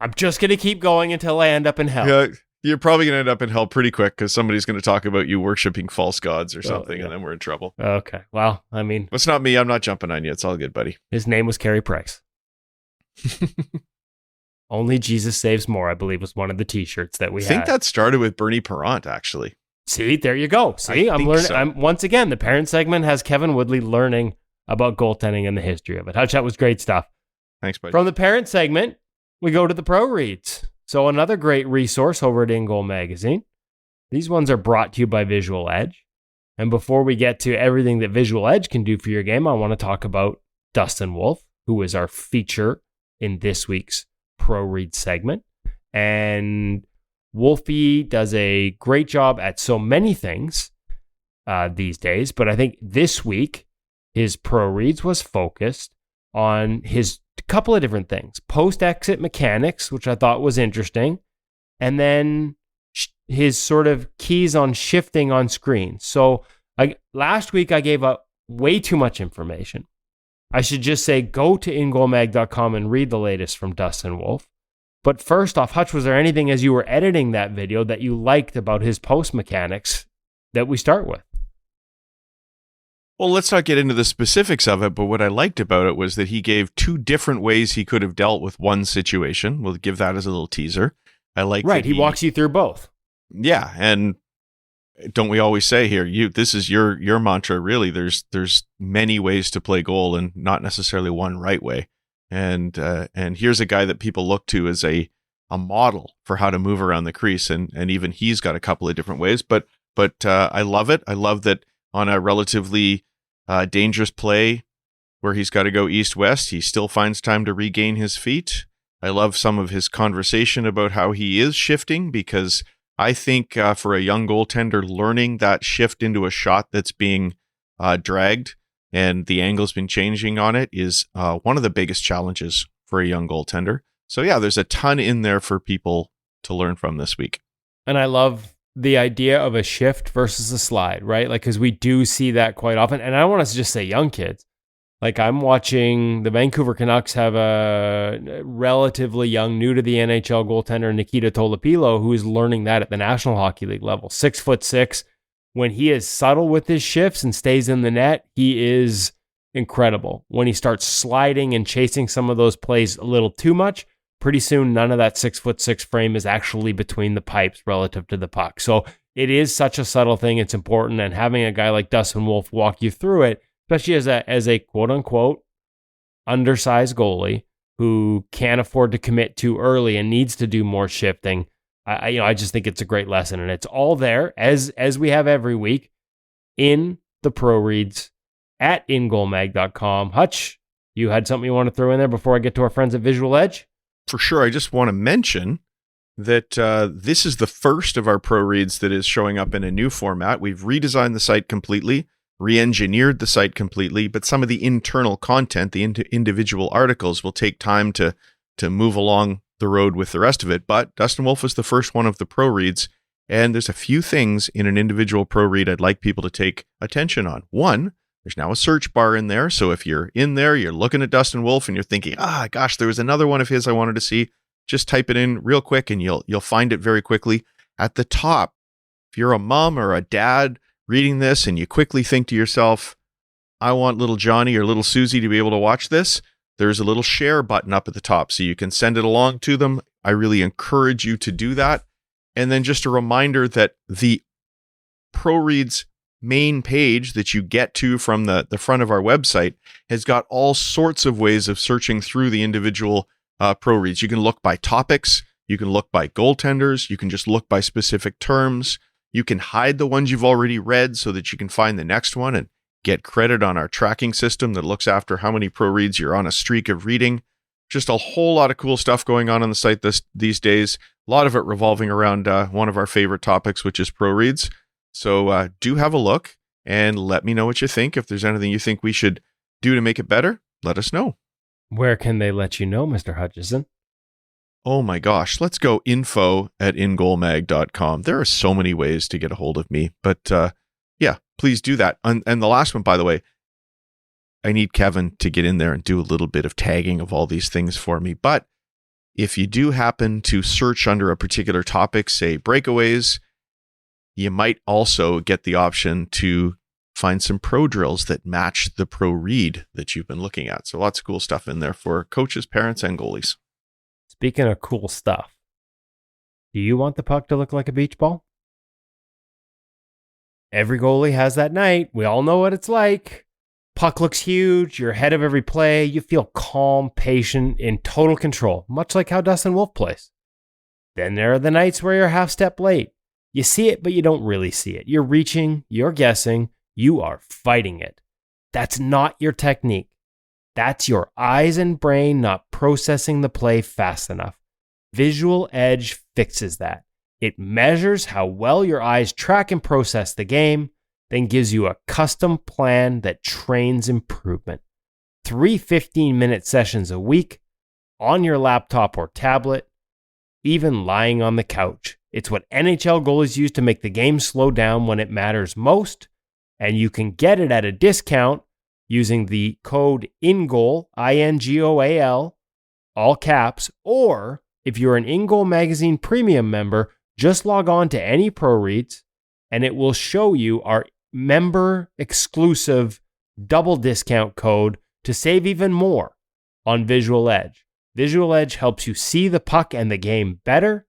I'm just going to keep going until I end up in hell. Yeah, you're probably going to end up in hell pretty quick because somebody's going to talk about you worshiping false gods or something, and then we're in trouble. Okay. Well, I mean... It's not me. I'm not jumping on you. It's all good, buddy. His name was Carey Price. Only Jesus Saves More, I believe, was one of the T-shirts that we had. I think that started with Bernie Parent, actually. See, there you go. See, I'm learning. So. Once again, the parent segment has Kevin Woodley learning about goaltending and the history of it. Hutch, that was great stuff. Thanks, buddy. From the parent segment, we go to the ProReads. So another great resource over at InGoal Magazine. These ones are brought to you by Vizual Edge. And before we get to everything that Vizual Edge can do for your game, I want to talk about Dustin Wolf, who is our feature in this week's ProReads segment. And Wolfie does a great job at so many things these days, but I think this week his ProReads was focused on his couple of different things. Post-exit mechanics, which I thought was interesting, and then his sort of keys on shifting on screen. So last week I gave up way too much information. I should just say go to ingoalmag.com and read the latest from Dustin Wolf. But first off, Hutch, was there anything as you were editing that video that you liked about his post mechanics that we start with? Well, let's not get into the specifics of it, but what I liked about it was that he gave two different ways he could have dealt with one situation. We'll give that as a little teaser. I like right. He walks you through both. Yeah, and don't we always say here, this is your mantra, really. There's many ways to play goal and not necessarily one right way. And here's a guy that people look to as a model for how to move around the crease, and even he's got a couple of different ways. But I love it. I love that on a relatively dangerous play where he's got to go east-west, he still finds time to regain his feet. I love some of his conversation about how he is shifting, because I think for a young goaltender, learning that shift into a shot that's being dragged and the angle's been changing on it is one of the biggest challenges for a young goaltender. So yeah, there's a ton in there for people to learn from this week. And I love the idea of a shift versus a slide, right? Like, because we do see that quite often. And I don't want to just say young kids. Like, I'm watching the Vancouver Canucks have a relatively young, new to the NHL goaltender, Nikita Tolopilo, who is learning that at the National Hockey League level. 6'6". When he is subtle with his shifts and stays in the net, he is incredible. When he starts sliding and chasing some of those plays a little too much, pretty soon none of that 6'6" frame is actually between the pipes relative to the puck. So it is such a subtle thing. It's important. And having a guy like Dustin Wolf walk you through it, especially as a quote unquote undersized goalie who can't afford to commit too early and needs to do more shifting, I just think it's a great lesson, and it's all there as we have every week in the ProReads at ingoalmag.com. Hutch, you had something you want to throw in there before I get to our friends at Vizual Edge? For sure. I just want to mention that this is the first of our ProReads that is showing up in a new format. We've redesigned the site completely, re-engineered the site completely, but some of the internal content, the individual articles, will take time to move along the road with the rest of it. But Dustin Wolf is the first one of the ProReads, and there's a few things in an individual ProRead I'd like people to take attention on. One, there's now a search bar in there, so if you're in there, you're looking at Dustin Wolf and you're thinking, gosh, there was another one of his I wanted to see, just type it in real quick and you'll find it very quickly. At the top, if you're a mom or a dad reading this and you quickly think to yourself, I want little Johnny or little Susie to be able to watch this, there's a little share button up at the top, so you can send it along to them. I really encourage you to do that. And then just a reminder that the ProReads main page that you get to from the front of our website has got all sorts of ways of searching through the individual ProReads. You can look by topics, you can look by goaltenders, you can just look by specific terms. You can hide the ones you've already read so that you can find the next one and get credit on our tracking system that looks after how many ProReads you're on a streak of reading. Just a whole lot of cool stuff going on the site these days. A lot of it revolving around one of our favorite topics, which is ProReads. So do have a look and let me know what you think. If there's anything you think we should do to make it better, let us know. Where can they let you know, Mr. Hutchison? Oh my gosh, let's go info@ingoalmag.com. There are so many ways to get a hold of me, but yeah, please do that. And the last one, by the way, I need Kevin to get in there and do a little bit of tagging of all these things for me. But if you do happen to search under a particular topic, say breakaways, you might also get the option to find some pro drills that match the pro read that you've been looking at. So lots of cool stuff in there for coaches, parents, and goalies. Speaking of cool stuff, do you want the puck to look like a beach ball? Every goalie has that night. We all know what it's like. Puck looks huge. You're ahead of every play. You feel calm, patient, in total control, much like how Dustin Wolf plays. Then there are the nights where you're a half step late. You see it, but you don't really see it. You're reaching, you're guessing, you are fighting it. That's not your technique. That's your eyes and brain not processing the play fast enough. Visual Edge fixes that. It measures how well your eyes track and process the game, then gives you a custom plan that trains improvement. 3 15-minute sessions a week, on your laptop or tablet, even lying on the couch. It's what NHL goalies use to make the game slow down when it matters most, and you can get it at a discount using the code InGoal, INGOAL, all caps, or if you're an InGoal Magazine Premium member, just log on to any ProReads and it will show you our member exclusive double discount code to save even more on Visual Edge. Visual Edge helps you see the puck and the game better.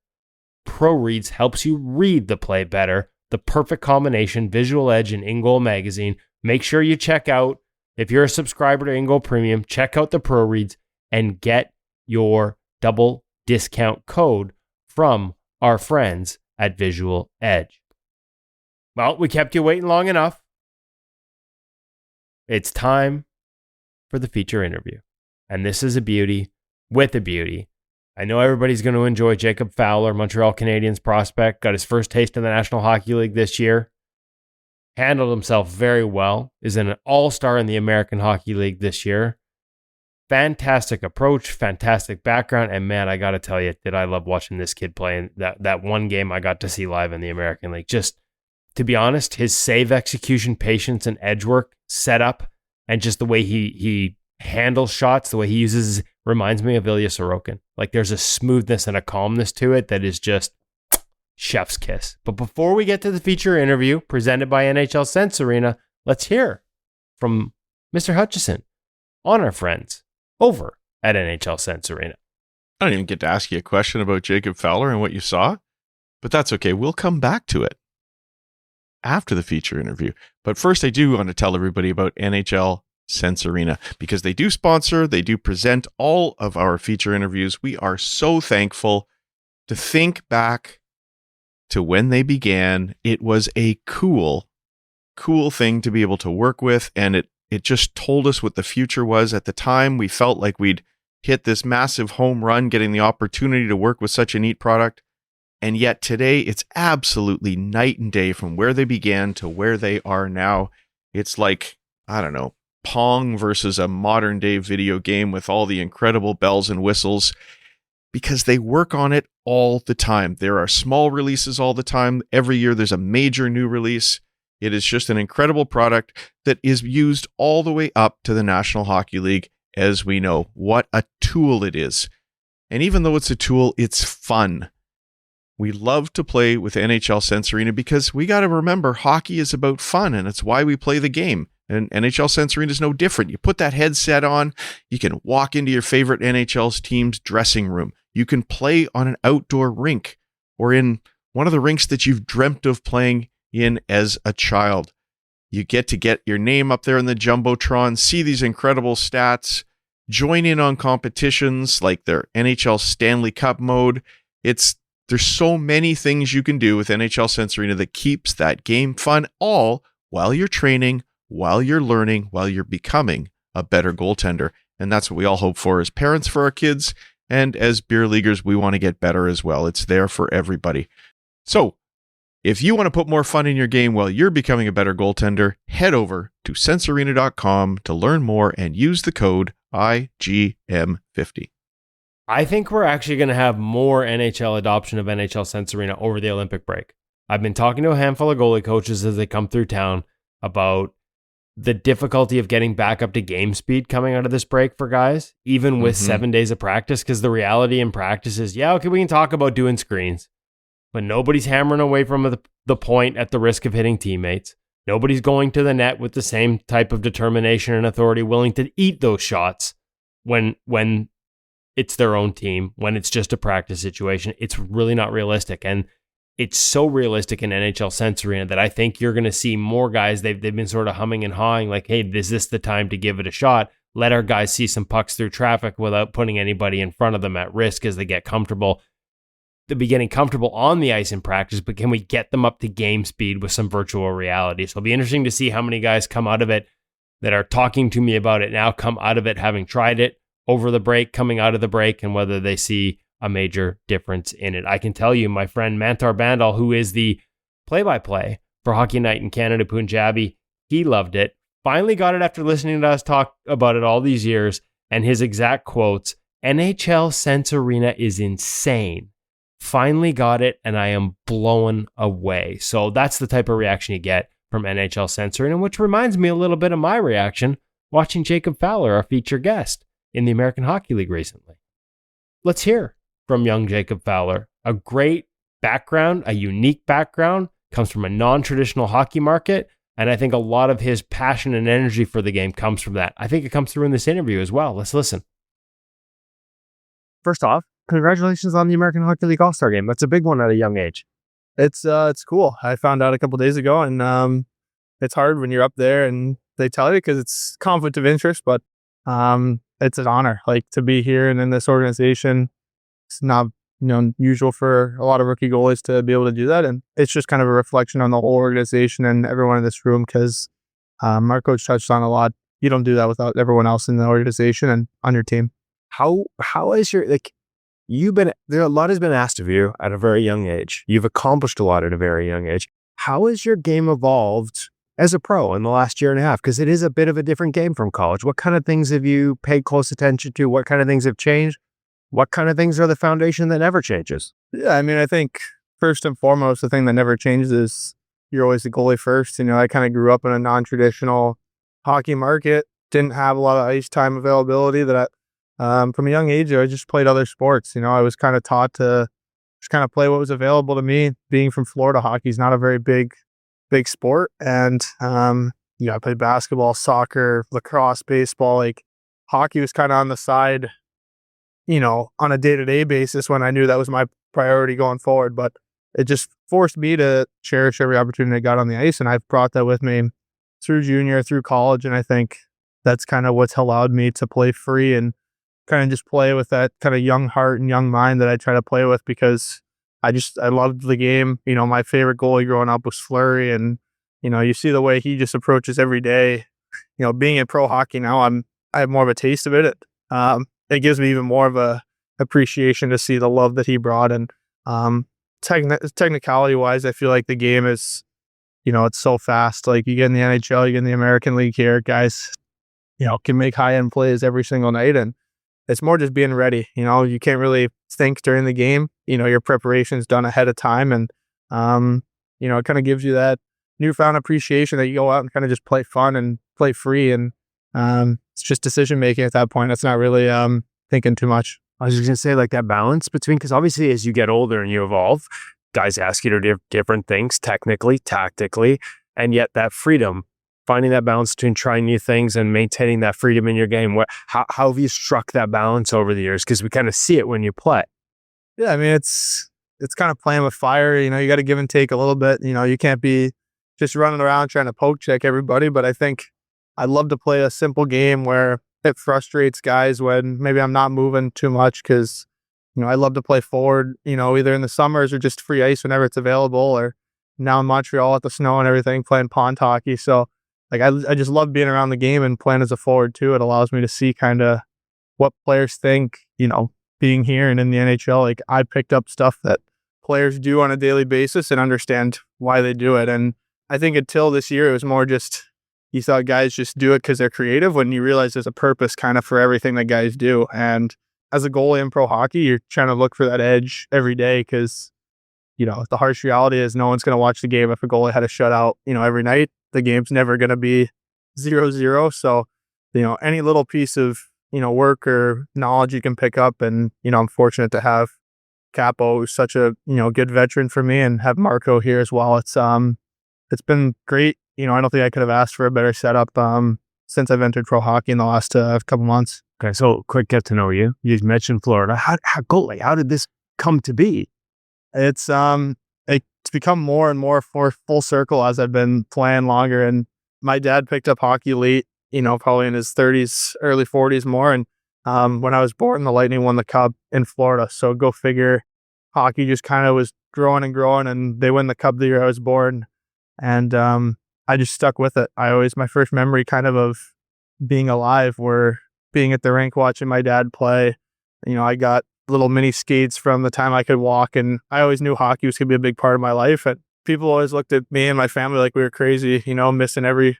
ProReads helps you read the play better. The perfect combination, Visual Edge and InGoal Magazine. Make sure you check out, if you're a subscriber to InGoal Premium, check out the ProReads and get your double discount code from our friends at Visual Edge. Well, we kept you waiting long enough. It's time for the feature interview. And this is a beauty with a beauty. I know everybody's going to enjoy Jacob Fowler, Montreal Canadiens prospect. Got his first taste in the National Hockey League this year. Handled himself very well. Is an all-star in the American Hockey League this year. Fantastic approach, fantastic background. And man, I got to tell you, did I love watching this kid play in that one game I got to see live in the American League. Just, to be honest, his save execution, patience, and edge work, setup, and just the way he handles shots, the way he uses, reminds me of Ilya Sorokin. Like there's a smoothness and a calmness to it that is just chef's kiss. But before we get to the feature interview presented by NHL Sense Arena, let's hear from Mr. Hutchison on our friends over at NHL Sense Arena. I don't even get to ask you a question about Jacob Fowler and what you saw, but that's okay. We'll come back to it after the feature interview. But first, I do want to tell everybody about NHL Sense Arena because they do sponsor, they do present all of our feature interviews. We are so thankful to think back to when they began. It was a cool thing to be able to work with, and it just told us what the future was. At the time, we felt like we'd hit this massive home run getting the opportunity to work with such a neat product. And yet today, it's absolutely night and day from where they began to where they are now. It's like, I don't know, Pong versus a modern day video game with all the incredible bells and whistles, because they work on it all the time. There are small releases all the time. Every year there's a major new release. It is just an incredible product that is used all the way up to the National Hockey League, as we know. What a tool it is. And even though it's a tool, it's fun. We love to play with NHL Sense Arena because we got to remember hockey is about fun, and it's why we play the game. And NHL Sense Arena is no different. You put that headset on, you can walk into your favorite NHL team's dressing room. You can play on an outdoor rink or in one of the rinks that you've dreamt of playing in as a child. You get to get your name up there in the Jumbotron, see these incredible stats, join in on competitions like their NHL Stanley Cup mode. There's so many things you can do with NHL Sense Arena that keeps that game fun, all while you're training, while you're learning, while you're becoming a better goaltender. And that's what we all hope for as parents for our kids. And as beer leaguers, we want to get better as well. It's there for everybody. So if you want to put more fun in your game while you're becoming a better goaltender, head over to sensearena.com to learn more and use the code IGM50. I think we're actually going to have more NHL adoption of NHL Sense Arena over the Olympic break. I've been talking to a handful of goalie coaches as they come through town about the difficulty of getting back up to game speed coming out of this break for guys, even with 7 days of practice, because the reality in practice is, yeah, okay, we can talk about doing screens, but nobody's hammering away from the point at the risk of hitting teammates. Nobody's going to the net with the same type of determination and authority willing to eat those shots when it's their own team, when it's just a practice situation. It's really not realistic. And it's so realistic in NHL Sense Arena that I think you're going to see more guys. They've been sort of humming and hawing like, hey, is this the time to give it a shot? Let our guys see some pucks through traffic without putting anybody in front of them at risk as they get comfortable. They'll be getting comfortable on the ice in practice, but can we get them up to game speed with some virtual reality? So it'll be interesting to see how many guys come out of it that are talking to me about it now, come out of it having tried it over the break, coming out of the break, and whether they see a major difference in it. I can tell you, my friend Mantar Bandal, who is the play-by-play for Hockey Night in Canada Punjabi, he loved it. Finally got it after listening to us talk about it all these years, and his exact quotes, NHL Sense Arena is insane. Finally got it, and I am blown away. So that's the type of reaction you get from NHL Sense Arena, which reminds me a little bit of my reaction watching Jacob Fowler, our featured guest, in the American Hockey League recently. Let's hear from young Jacob Fowler. A great background, a unique background, comes from a non-traditional hockey market, and I think a lot of his passion and energy for the game comes from that. I think it comes through in this interview as well. Let's listen. First off, congratulations on the American Hockey League All-Star Game. That's a big one at a young age. It's cool. I found out a couple days ago, and it's hard when you're up there and they tell you because it's conflict of interest, but it's an honor, like, to be here and in this organization. It's not, usual for a lot of rookie goalies to be able to do that, and it's just kind of a reflection on the whole organization and everyone in this room, because our coach touched on a lot. You don't do that without everyone else in the organization and on your team. How is your, a lot has been asked of you at a very young age. You've accomplished a lot at a very young age. How has your game evolved as a pro in the last year and a half? Because it is a bit of a different game from college. What kind of things have you paid close attention to? What kind of things have changed? What kind of things are the foundation that never changes? Yeah, I think first and foremost, the thing that never changes is you're always the goalie first. I kind of grew up in a non-traditional hockey market, didn't have a lot of ice time availability that from a young age, I just played other sports. I was kind of taught to just kind of play what was available to me. Being from Florida, hockey is not a very big sport. And, I played basketball, soccer, lacrosse, baseball. Like, hockey was kind of on the side, on a day-to-day basis when I knew that was my priority going forward. But it just forced me to cherish every opportunity I got on the ice. And I've brought that with me through junior, through college. And I think that's kind of what's allowed me to play free and kind of just play with that kind of young heart and young mind that I try to play with, because I loved the game. My favorite goalie growing up was Fleury, and you see the way he just approaches every day. Being in pro hockey now, I have more of a taste of it. It gives me even more of a appreciation to see the love that he brought. And technicality wise, I feel like the game is, it's so fast. Like, you get in the NHL, you get in the American League here, guys, can make high end plays every single night, and it's more just being ready. You can't really think during the game. Your preparation's done ahead of time, and it kind of gives you that newfound appreciation that you go out and kind of just play fun and play free, and it's just decision making at that point. It's not really thinking too much. I was just gonna say, like, that balance between, because obviously as you get older and you evolve, guys ask you to do different things technically, tactically, and yet that freedom. Finding that balance between trying new things and maintaining that freedom in your game. How have you struck that balance over the years? Because we kind of see it when you play. Yeah, it's kind of playing with fire. You got to give and take a little bit. You can't be just running around trying to poke check everybody. But I think I'd love to play a simple game where it frustrates guys when maybe I'm not moving too much, because I love to play forward. Either in the summers or just free ice whenever it's available. Or now in Montreal at the snow and everything, playing pond hockey. So, like, I just love being around the game and playing as a forward too. It allows me to see kind of what players think, being here and in the NHL. Like, I picked up stuff that players do on a daily basis and understand why they do it. And I think until this year, it was more just you thought guys just do it because they're creative, when you realize there's a purpose kind of for everything that guys do. And as a goalie in pro hockey, you're trying to look for that edge every day because, the harsh reality is no one's going to watch the game if a goalie had a shutout, every night. The game's never going to be 0-0. So, any little piece of, work or knowledge you can pick up. And, I'm fortunate to have Capo, who's such a, good veteran for me, and have Marco here as well. It's been great. I don't think I could have asked for a better setup since I've entered pro hockey in the last couple months. Okay, so quick get to know you. You mentioned Florida. How did this come to be? It's become more and more full circle as I've been playing longer. And my dad picked up hockey late, probably in his 30s, early 40s more. And when I was born, the Lightning won the Cup in Florida. So go figure, hockey just kind of was growing and growing, and they win the Cup the year I was born. And I just stuck with it. My first memory kind of being alive were being at the rink watching my dad play. I got little mini skates from the time I could walk, and I always knew hockey was going to be a big part of my life. And people always looked at me and my family like we were crazy, missing every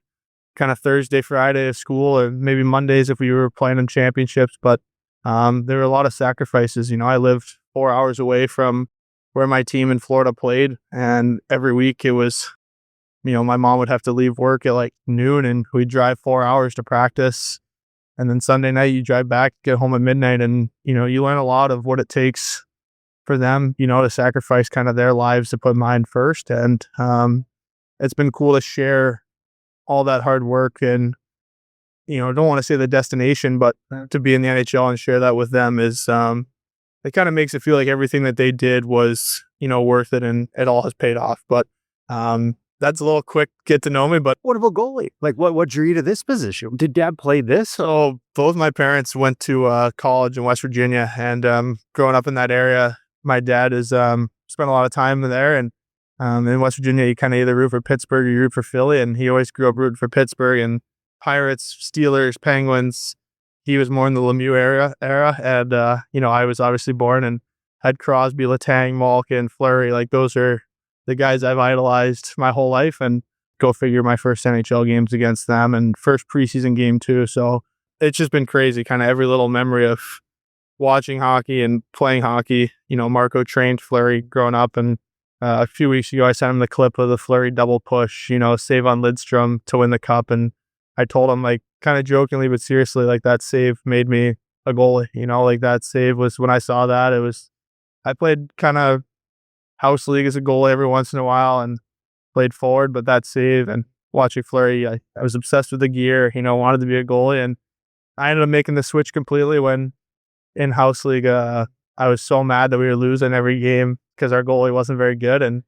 kind of Thursday, Friday of school, or maybe Mondays if we were playing in championships. But there were a lot of sacrifices. I lived 4 hours away from where my team in Florida played, and every week it was, my mom would have to leave work at like noon, and we'd drive 4 hours to practice. And then Sunday night, you drive back, get home at midnight, and, you learn a lot of what it takes for them, to sacrifice kind of their lives to put mine first. And it's been cool to share all that hard work and, don't want to say the destination, but to be in the NHL and share that with them is, it kind of makes it feel like everything that they did was, worth it, and it all has paid off. But that's a little quick get to know me. But What about goalie? Like, what drew you to this position? Did Dad play this? so both my parents went to college in West Virginia, and growing up in that area, my dad has spent a lot of time there. And in West Virginia, you kind of either root for Pittsburgh or you root for Philly. And he always grew up rooting for Pittsburgh, and Pirates, Steelers, Penguins. He was more in the Lemieux era. And, I was obviously born and had Crosby, Letang, Malkin, Fleury. Like, those are the guys I've idolized my whole life. And go figure, my first NHL games against them and first preseason game too. So it's just been crazy, kind of every little memory of watching hockey and playing hockey. Marco trained Fleury growing up, and a few weeks ago I sent him the clip of the Fleury double push, save on Lidstrom to win the Cup. And I told him, like, kind of jokingly but seriously, like, that save made me a goalie. Like, that save was, when I saw that, I played kind of house league as a goalie every once in a while and played forward, but that save and watching Fleury, I was obsessed with the gear, wanted to be a goalie. And I ended up making the switch completely when in house league, I was so mad that we were losing every game because our goalie wasn't very good. And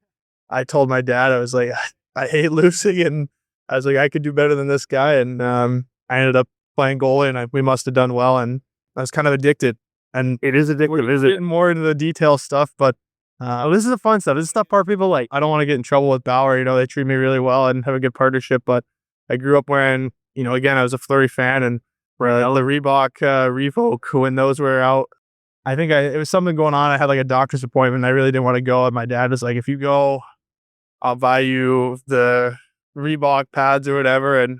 I told my dad, I was like, I hate losing. And I was like, I could do better than this guy. And I ended up playing goalie, and we must have done well. And I was kind of addicted. And It is addictive, is it? getting more into the detail stuff, but this is the fun stuff. This is stuff part people like. I don't want to get in trouble with Bauer. They treat me really well and have a good partnership. But I grew up wearing, again, I was a Fleury fan, and the Reebok Revoke, when those were out, I think it was something going on. I had like a doctor's appointment. I really didn't want to go. And my dad was like, if you go, I'll buy you the Reebok pads or whatever. And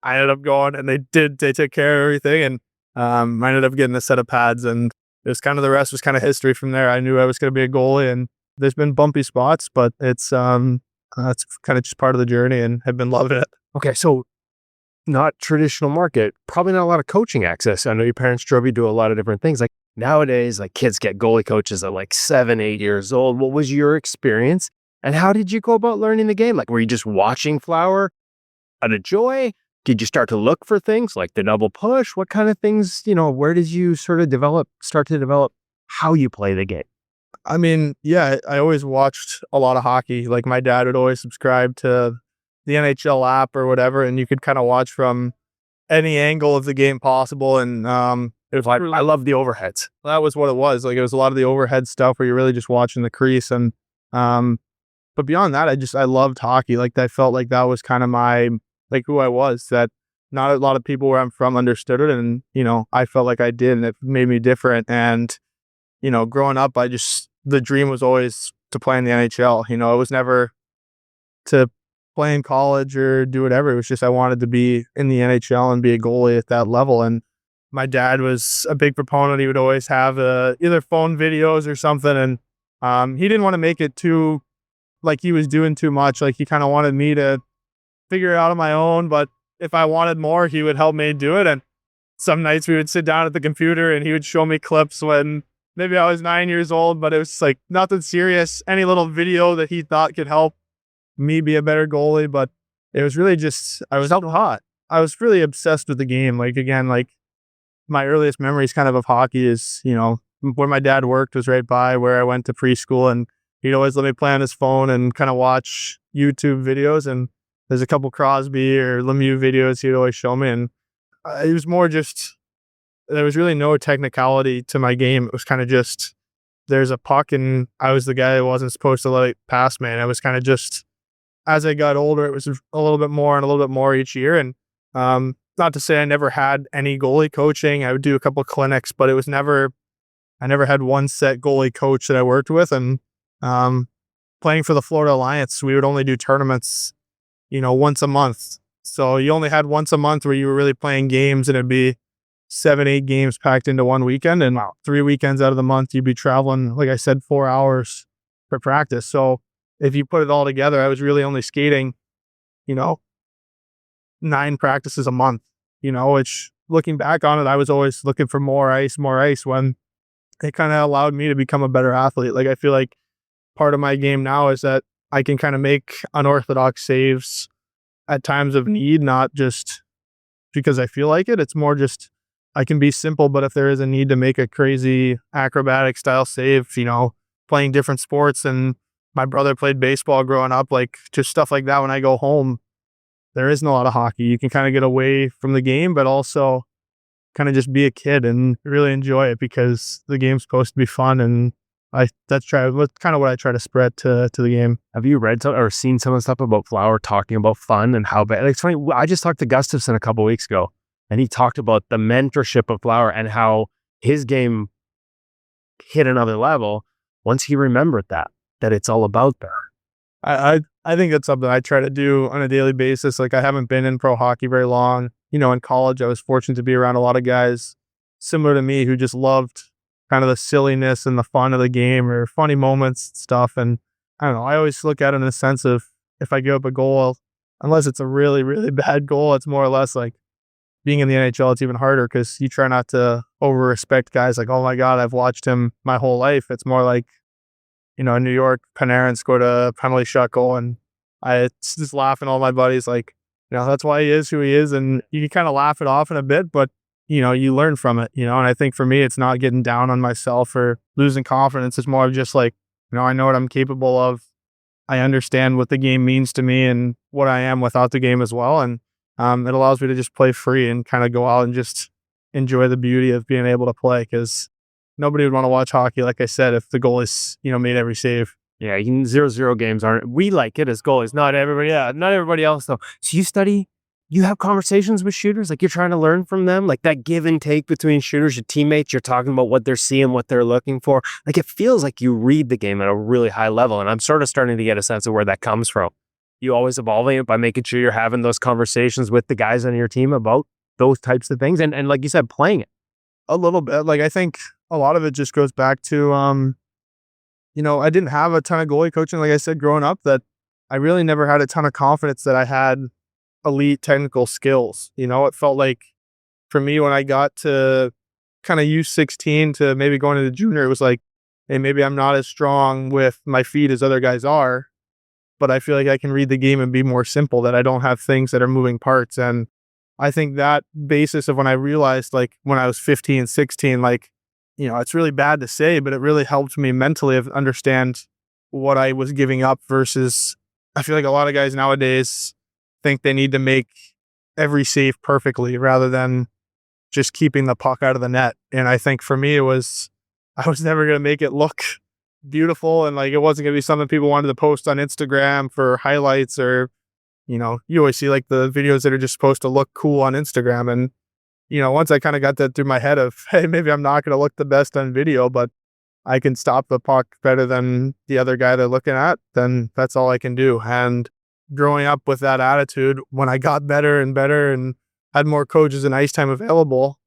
I ended up going, and they took care of everything. And I ended up getting a set of pads, and it was kind of, the rest was kind of history from there. I knew I was going to be a goalie, and there's been bumpy spots, but it's kind of just part of the journey, and have been loving it. Okay, so not traditional market, probably not a lot of coaching access. I know your parents drove you to a lot of different things. Like nowadays, like kids get goalie coaches at like 7, 8 years old. What was your experience, and how did you go about learning the game? Like, were you just watching Flower out of joy? Did you start to look for things like the double push? What kind of things, where did you sort of start to develop how you play the game? I mean, yeah, I always watched a lot of hockey. Like, my dad would always subscribe to the NHL app or whatever, and you could kind of watch from any angle of the game possible. And it was like, I love the overheads. that was what it was. Like, it was a lot of the overhead stuff where you're really just watching the crease. And but beyond that, I loved hockey. Like, I felt like that was kind of my, like, who I was, that not a lot of people where I'm from understood it. And, I felt like I did, and it made me different. And, growing up, the dream was always to play in the NHL. It was never to play in college or do whatever. It was just I wanted to be in the NHL and be a goalie at that level. And my dad was a big proponent. He would always have either phone videos or something. And he didn't want to make it too, like he was doing too much. Like he kind of wanted me to figure it out on my own. But if I wanted more, he would help me do it. And some nights we would sit down at the computer and he would show me clips when maybe I was 9 years old, but it was like nothing serious, any little video that he thought could help me be a better goalie. But it was really just, I was self-taught. I was really obsessed with the game. Like, again, like my earliest memories kind of hockey is, you know, where my dad worked was right by where I went to preschool, and he'd always let me play on his phone and kind of watch YouTube videos. And there's a couple Crosby or Lemieux videos he'd always show me. And it was more just, there was really no technicality to my game. It was kind of just, there's a puck and I was the guy who wasn't supposed to let it pass me. And I was kind of just, as I got older, it was a little bit more and a little bit more each year. And not to say I never had any goalie coaching. I would do a couple clinics, but it was never, I never had one set goalie coach that I worked with. And playing for the Florida Alliance, we would only do tournaments, you know, once a month. So you only had once a month where you were really playing games, and it'd be 7-8 games packed into one weekend. And 3 weekends out of the month, you'd be traveling, like I said, 4 hours for practice. So if you put it all together, I was really only skating, you know, 9 practices a month, you know, which looking back on it, I was always looking for more ice, when it kind of allowed me to become a better athlete. Like, I feel like part of my game now is that I can kind of make unorthodox saves at times of need, not just because I feel like it. It's more just, I can be simple, but if there is a need to make a crazy acrobatic style save, you know, playing different sports, and my brother played baseball growing up, like just stuff like that. When I go home, there isn't a lot of hockey. You can kind of get away from the game, but also kind of just be a kid and really enjoy it, because the game's supposed to be fun. And that's kind of what I try to spread to the game. Have you read or seen some of the stuff about Fowler talking about fun and how bad? Like, it's funny. I just talked to Gustafsson a couple of weeks ago, and he talked about the mentorship of Fowler and how his game hit another level once he remembered that it's all about that. I think that's something I try to do on a daily basis. Like, I haven't been in pro hockey very long. You know, in college, I was fortunate to be around a lot of guys similar to me who just loved kind of the silliness and the fun of the game, or funny moments stuff. And I don't know, I always look at it in the sense of, if I give up a goal, unless it's a really, really bad goal, it's more or less like being in the NHL, it's even harder, because you try not to over-respect guys like, oh my God, I've watched him my whole life. It's more like, you know, in New York, Panarin scored a penalty shot goal, and I just laughing all my buddies like, you know, that's why he is who he is. And you can kind of laugh it off in a bit, but you know, you learn from it, you know. And I think for me, it's not getting down on myself or losing confidence. It's more of just like, you know, I know what I'm capable of. I understand what the game means to me and what I am without the game as well. And it allows me to just play free and kind of go out and just enjoy the beauty of being able to play, because nobody would want to watch hockey, like I said, if the goalies, you know, made every save. Yeah, 0-0 games aren't, we like it as goalies, not everybody else though. So you have conversations with shooters, like you're trying to learn from them, like that give and take between shooters, your teammates, you're talking about what they're seeing, what they're looking for. Like, it feels like you read the game at a really high level, and I'm sort of starting to get a sense of where that comes from. You always evolving it by making sure you're having those conversations with the guys on your team about those types of things, and like you said, playing it. A little bit. Like, I think a lot of it just goes back to, you know, I didn't have a ton of goalie coaching, like I said, growing up, that I really never had a ton of confidence that I had elite technical skills. You know, it felt like for me, when I got to kind of U16 to maybe going into junior, it was like, hey, maybe I'm not as strong with my feet as other guys are, but I feel like I can read the game and be more simple, that I don't have things that are moving parts. And I think that basis of when I realized, like when I was 15, 16, like, you know, it's really bad to say, but it really helped me mentally understand what I was giving up, versus I feel like a lot of guys nowadays think they need to make every save perfectly rather than just keeping the puck out of the net. And I think for me, I was never going to make it look beautiful. And like, it wasn't going to be something people wanted to post on Instagram for highlights, or, you know, you always see like the videos that are just supposed to look cool on Instagram. And, you know, once I kind of got that through my head of, hey, maybe I'm not going to look the best on video, but I can stop the puck better than the other guy they're looking at, then that's all I can do. And growing up with that attitude, when I got better and better and had more coaches and ice time available,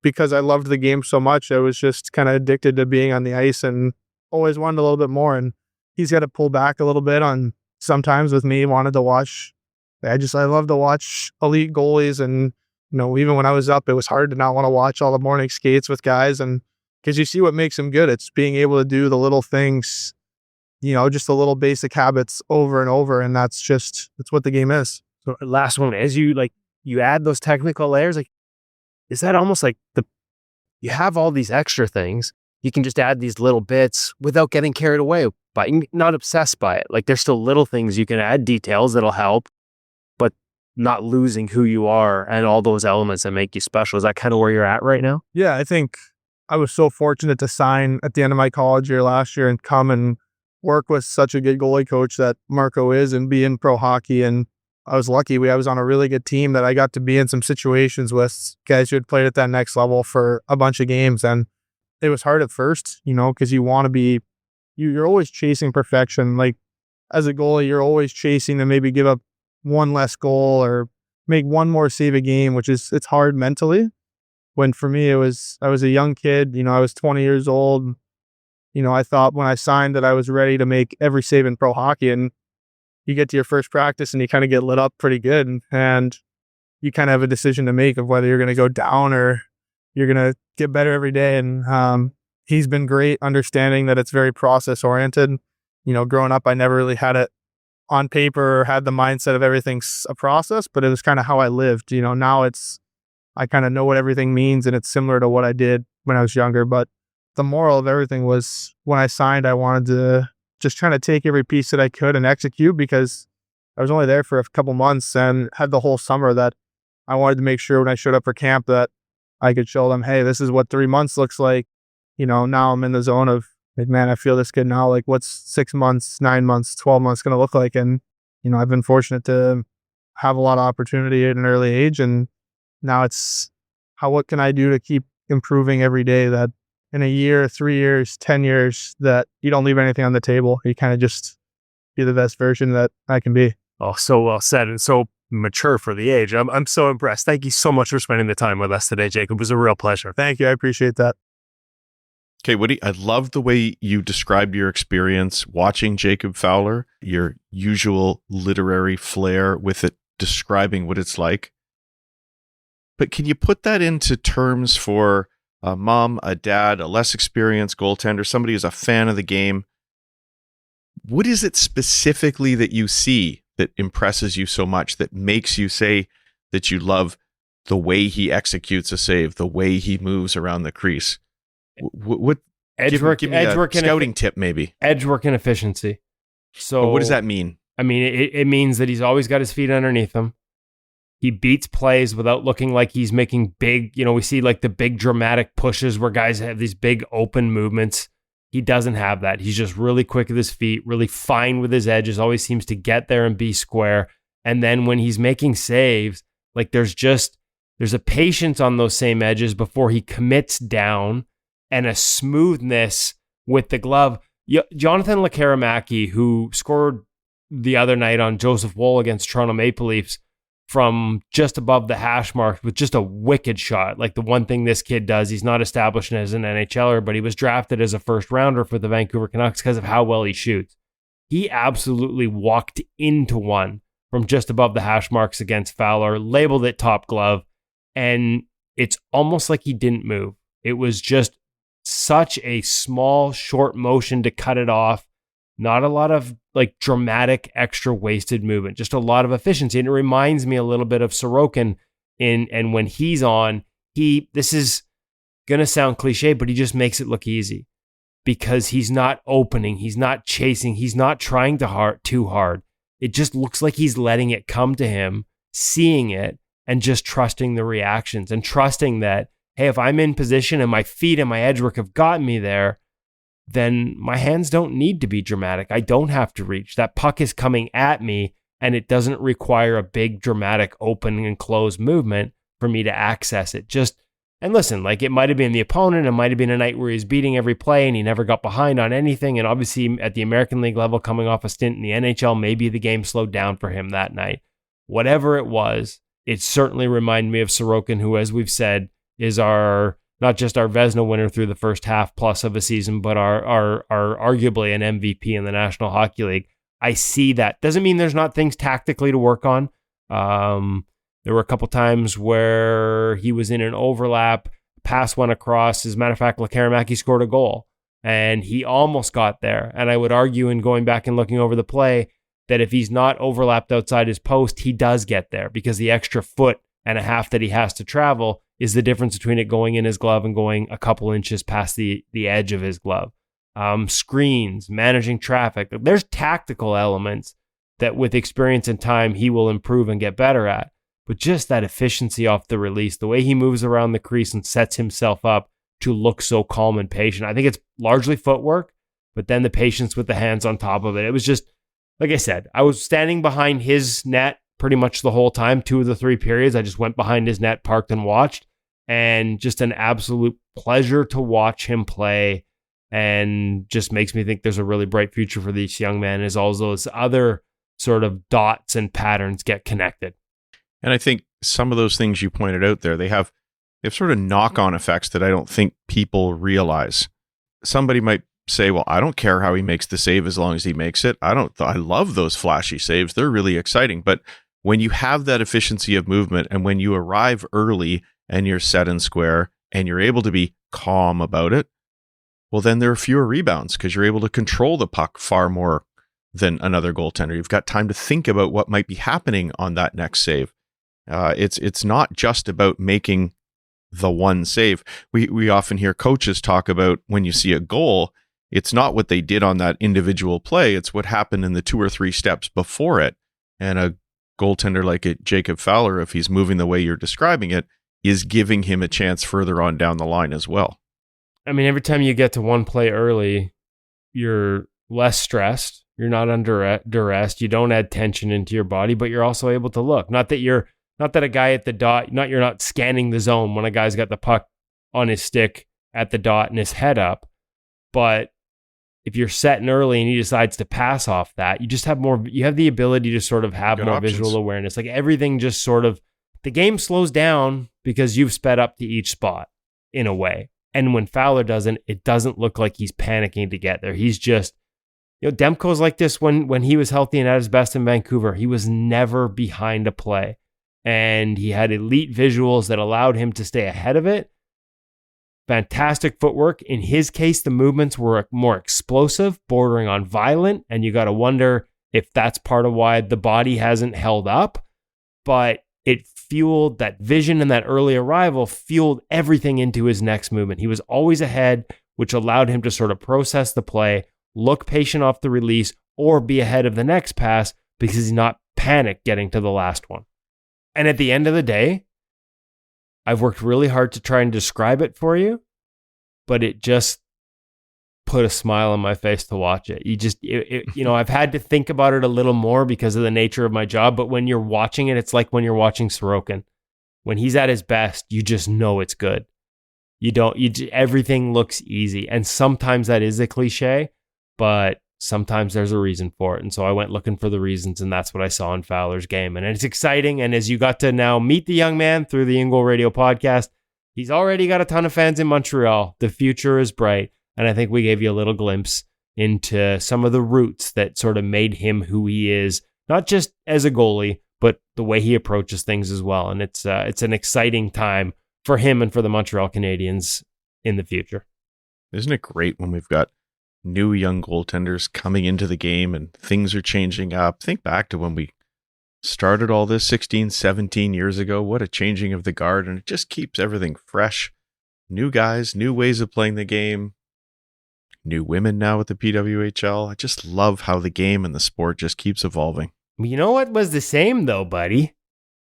because I loved the game so much, I was just kind of addicted to being on the ice and always wanted a little bit more. And he's got to pull back a little bit on sometimes with me wanted to watch. I love to watch elite goalies. And, even when I was up, it was hard to not want to watch all the morning skates with guys. And because you see what makes them good, it's being able to do the little things, just the little basic habits over and over. And that's what the game is. So last one, as you add those technical layers, is that almost like you have all these extra things, you can just add these little bits without getting carried away by, not obsessed by it. Like there's still little things you can add, details that'll help, but not losing who you are and all those elements that make you special. Is that kind of where you're at right now? Yeah, I think I was so fortunate to sign at the end of my college year last year and come and work with such a good goalie coach that Marco is and be in pro hockey. And I was lucky. I was on a really good team that I got to be in some situations with guys who had played at that next level for a bunch of games. And it was hard at first, because you want to be, you're always chasing perfection. Like as a goalie, you're always chasing to maybe give up one less goal or make one more save a game, it's hard mentally. When for me, I was a young kid, I was 20 years old. I thought when I signed that I was ready to make every save in pro hockey, and you get to your first practice and you kind of get lit up pretty good. And you kind of have a decision to make of whether you're going to go down or you're going to get better every day. And he's been great understanding that it's very process oriented. Growing up, I never really had it on paper or had the mindset of everything's a process, but it was kind of how I lived. Now I kind of know what everything means, and it's similar to what I did when I was younger. But the moral of everything was when I signed, I wanted to just try to take every piece that I could and execute, because I was only there for a couple months and had the whole summer that I wanted to make sure when I showed up for camp that I could show them, hey, this is what 3 months looks like. Now I'm in the zone of, like, man, I feel this good now. Like, what's 6 months, 9 months, 12 months going to look like? And, I've been fortunate to have a lot of opportunity at an early age. And now it's what can I do to keep improving every day, that in a year, 3 years, 10 years, that you don't leave anything on the table. You kind of just be the best version that I can be. Oh, so well said and so mature for the age. I'm so impressed. Thank you so much for spending the time with us today, Jacob. It was a real pleasure. Thank you. I appreciate that. Okay, Woody, I love the way you described your experience watching Jacob Fowler, your usual literary flair with it, describing what it's like. But can you put that into terms for a mom, a dad, a less experienced goaltender, somebody who's a fan of the game? What is it specifically that you see that impresses you so much, that makes you say that you love the way he executes a save, the way he moves around the crease? What Edge work, give me edge a work scouting tip, maybe. Edge work and efficiency. So What does that mean? I mean, it means that he's always got his feet underneath him. He beats plays without looking like he's making big, we see like the big dramatic pushes where guys have these big open movements. He doesn't have that. He's just really quick with his feet, really fine with his edges, always seems to get there and be square. And then when he's making saves, like there's a patience on those same edges before he commits down, and a smoothness with the glove. Jonathan Lekkerimäki, who scored the other night on Joseph Woll against Toronto Maple Leafs from just above the hash mark with just a wicked shot. Like the one thing this kid does, he's not established as an NHLer, but he was drafted as a first rounder for the Vancouver Canucks because of how well he shoots. He absolutely walked into one from just above the hash marks against Fowler, labeled it top glove, and it's almost like he didn't move. It was just such a small, short motion to cut it off. Not a lot of like dramatic, extra wasted movement, just a lot of efficiency. And it reminds me a little bit of Sorokin and when he's on, this is going to sound cliche, but he just makes it look easy because he's not opening, he's not chasing, he's not trying too hard. It just looks like he's letting it come to him, seeing it, and just trusting the reactions and trusting that, hey, if I'm in position and my feet and my edge work have gotten me there, then my hands don't need to be dramatic. I don't have to reach. That puck is coming at me, and it doesn't require a big dramatic open and close movement for me to access it. Just And listen, like, it might have been the opponent. It might have been a night where he was beating every play and he never got behind on anything. And obviously at the American League level, coming off a stint in the NHL, maybe the game slowed down for him that night. Whatever it was, it certainly reminded me of Sorokin, who, as we've said, is not just our Vezina winner through the first half plus of a season, but our arguably an MVP in the National Hockey League. I see that. Doesn't mean there's not things tactically to work on. There were a couple times where he was in an overlap, pass went across. As a matter of fact, Lekaramaki scored a goal, and he almost got there. And I would argue, in going back and looking over the play, that if he's not overlapped outside his post, he does get there, because the extra foot and a half that he has to travel is the difference between it going in his glove and going a couple inches past the edge of his glove. Screens, managing traffic. There's tactical elements that with experience and time he will improve and get better at. But just that efficiency off the release, the way he moves around the crease and sets himself up to look so calm and patient. I think it's largely footwork, but then the patience with the hands on top of it. It was just, like I said, I was standing behind his net pretty much the whole time. 2 of the 3 periods, I just went behind his net, parked and watched. And just an absolute pleasure to watch him play, and just makes me think there's a really bright future for this young man as all those other sort of dots and patterns get connected. And I think some of those things you pointed out there, they have sort of knock-on effects that I don't think people realize. Somebody might say, well, I don't care how he makes the save as long as he makes it. I love those flashy saves. They're really exciting. But when you have that efficiency of movement, and when you arrive early and you're set and square and you're able to be calm about it, well, then there are fewer rebounds because you're able to control the puck far more than another goaltender. You've got time to think about what might be happening on that next save. It's not just about making the one save. We often hear coaches talk about, when you see a goal, it's not what they did on that individual play. It's what happened in the 2 or 3 steps before it. And a goaltender like Jacob Fowler, if he's moving the way you're describing it, is giving him a chance further on down the line as well. I mean, every time you get to one play early, you're less stressed. You're not under duress. You don't add tension into your body, but you're also able to look. Not that a guy at the dot, you're not scanning the zone when a guy's got the puck on his stick at the dot and his head up. But if you're setting early and he decides to pass off that, you just have you have the ability to sort of have more options. Visual awareness. Like, everything just sort of, the game slows down because you've sped up to each spot in a way. And when Fowler doesn't, it doesn't look like he's panicking to get there. He's just, Demko's like this when he was healthy and at his best in Vancouver. He was never behind a play. And he had elite visuals that allowed him to stay ahead of it. Fantastic footwork. In his case, the movements were more explosive, bordering on violent. And you got to wonder if that's part of why the body hasn't held up. But it fueled that vision, and that early arrival fueled everything into his next movement. He was always ahead, which allowed him to sort of process the play, look patient off the release, or be ahead of the next pass because he's not panicked getting to the last one. And at the end of the day, I've worked really hard to try and describe it for you, but it just put a smile on my face to watch it. I've had to think about it a little more because of the nature of my job, but when you're watching it, it's like when you're watching Sorokin. When he's at his best, you just know it's good. Everything looks easy. And sometimes that is a cliche, but sometimes there's a reason for it. And so I went looking for the reasons, and that's what I saw in Fowler's game. And it's exciting. And as you got to now meet the young man through the InGoal Radio podcast, he's already got a ton of fans in Montreal. The future is bright. And I think we gave you a little glimpse into some of the roots that sort of made him who he is, not just as a goalie, but the way he approaches things as well. And it's an exciting time for him and for the Montreal Canadiens in the future. Isn't it great when we've got new young goaltenders coming into the game and things are changing up? Think back to when we started all this 16, 17 years ago. What a changing of the guard, and it just keeps everything fresh. New guys, new ways of playing the game, new women now with the PWHL. I just love how the game and the sport just keeps evolving. You know what was the same though, buddy?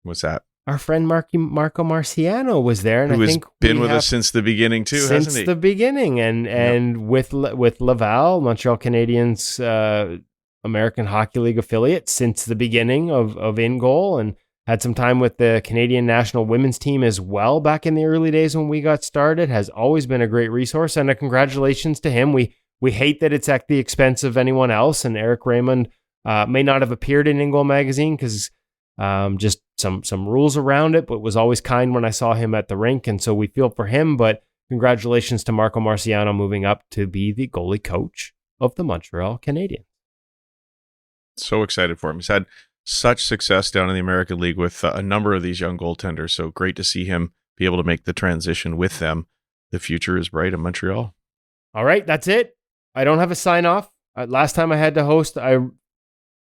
What's that? Our friend Marco Marciano was there, and Who I has think been with us since the beginning too, hasn't he? Since the beginning, and with Laval, Montreal Canadiens, American Hockey League affiliate, since the beginning of InGoal, and Had some time with the Canadian national women's team as well back in the early days when we got started. Has always been a great resource, and a congratulations to him. We hate that it's at the expense of anyone else, and Eric Raymond may not have appeared in InGoal magazine because just some rules around it, but was always kind when I saw him at the rink, and so we feel for him. But congratulations to Marco Marciano moving up to be the goalie coach of the Montreal Canadiens. So excited for him. He's had such success down in the American League with a number of these young goaltenders. So great to see him be able to make the transition with them. The future is bright in Montreal. All right, that's it. I don't have a sign off. Last time I had to host, I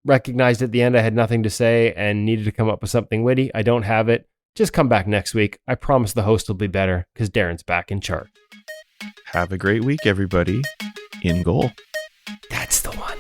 recognized at the end I had nothing to say and needed to come up with something witty. I don't have it. Just come back next week. I promise the host will be better because Darren's back in charge. Have a great week, everybody. InGoal. That's the one.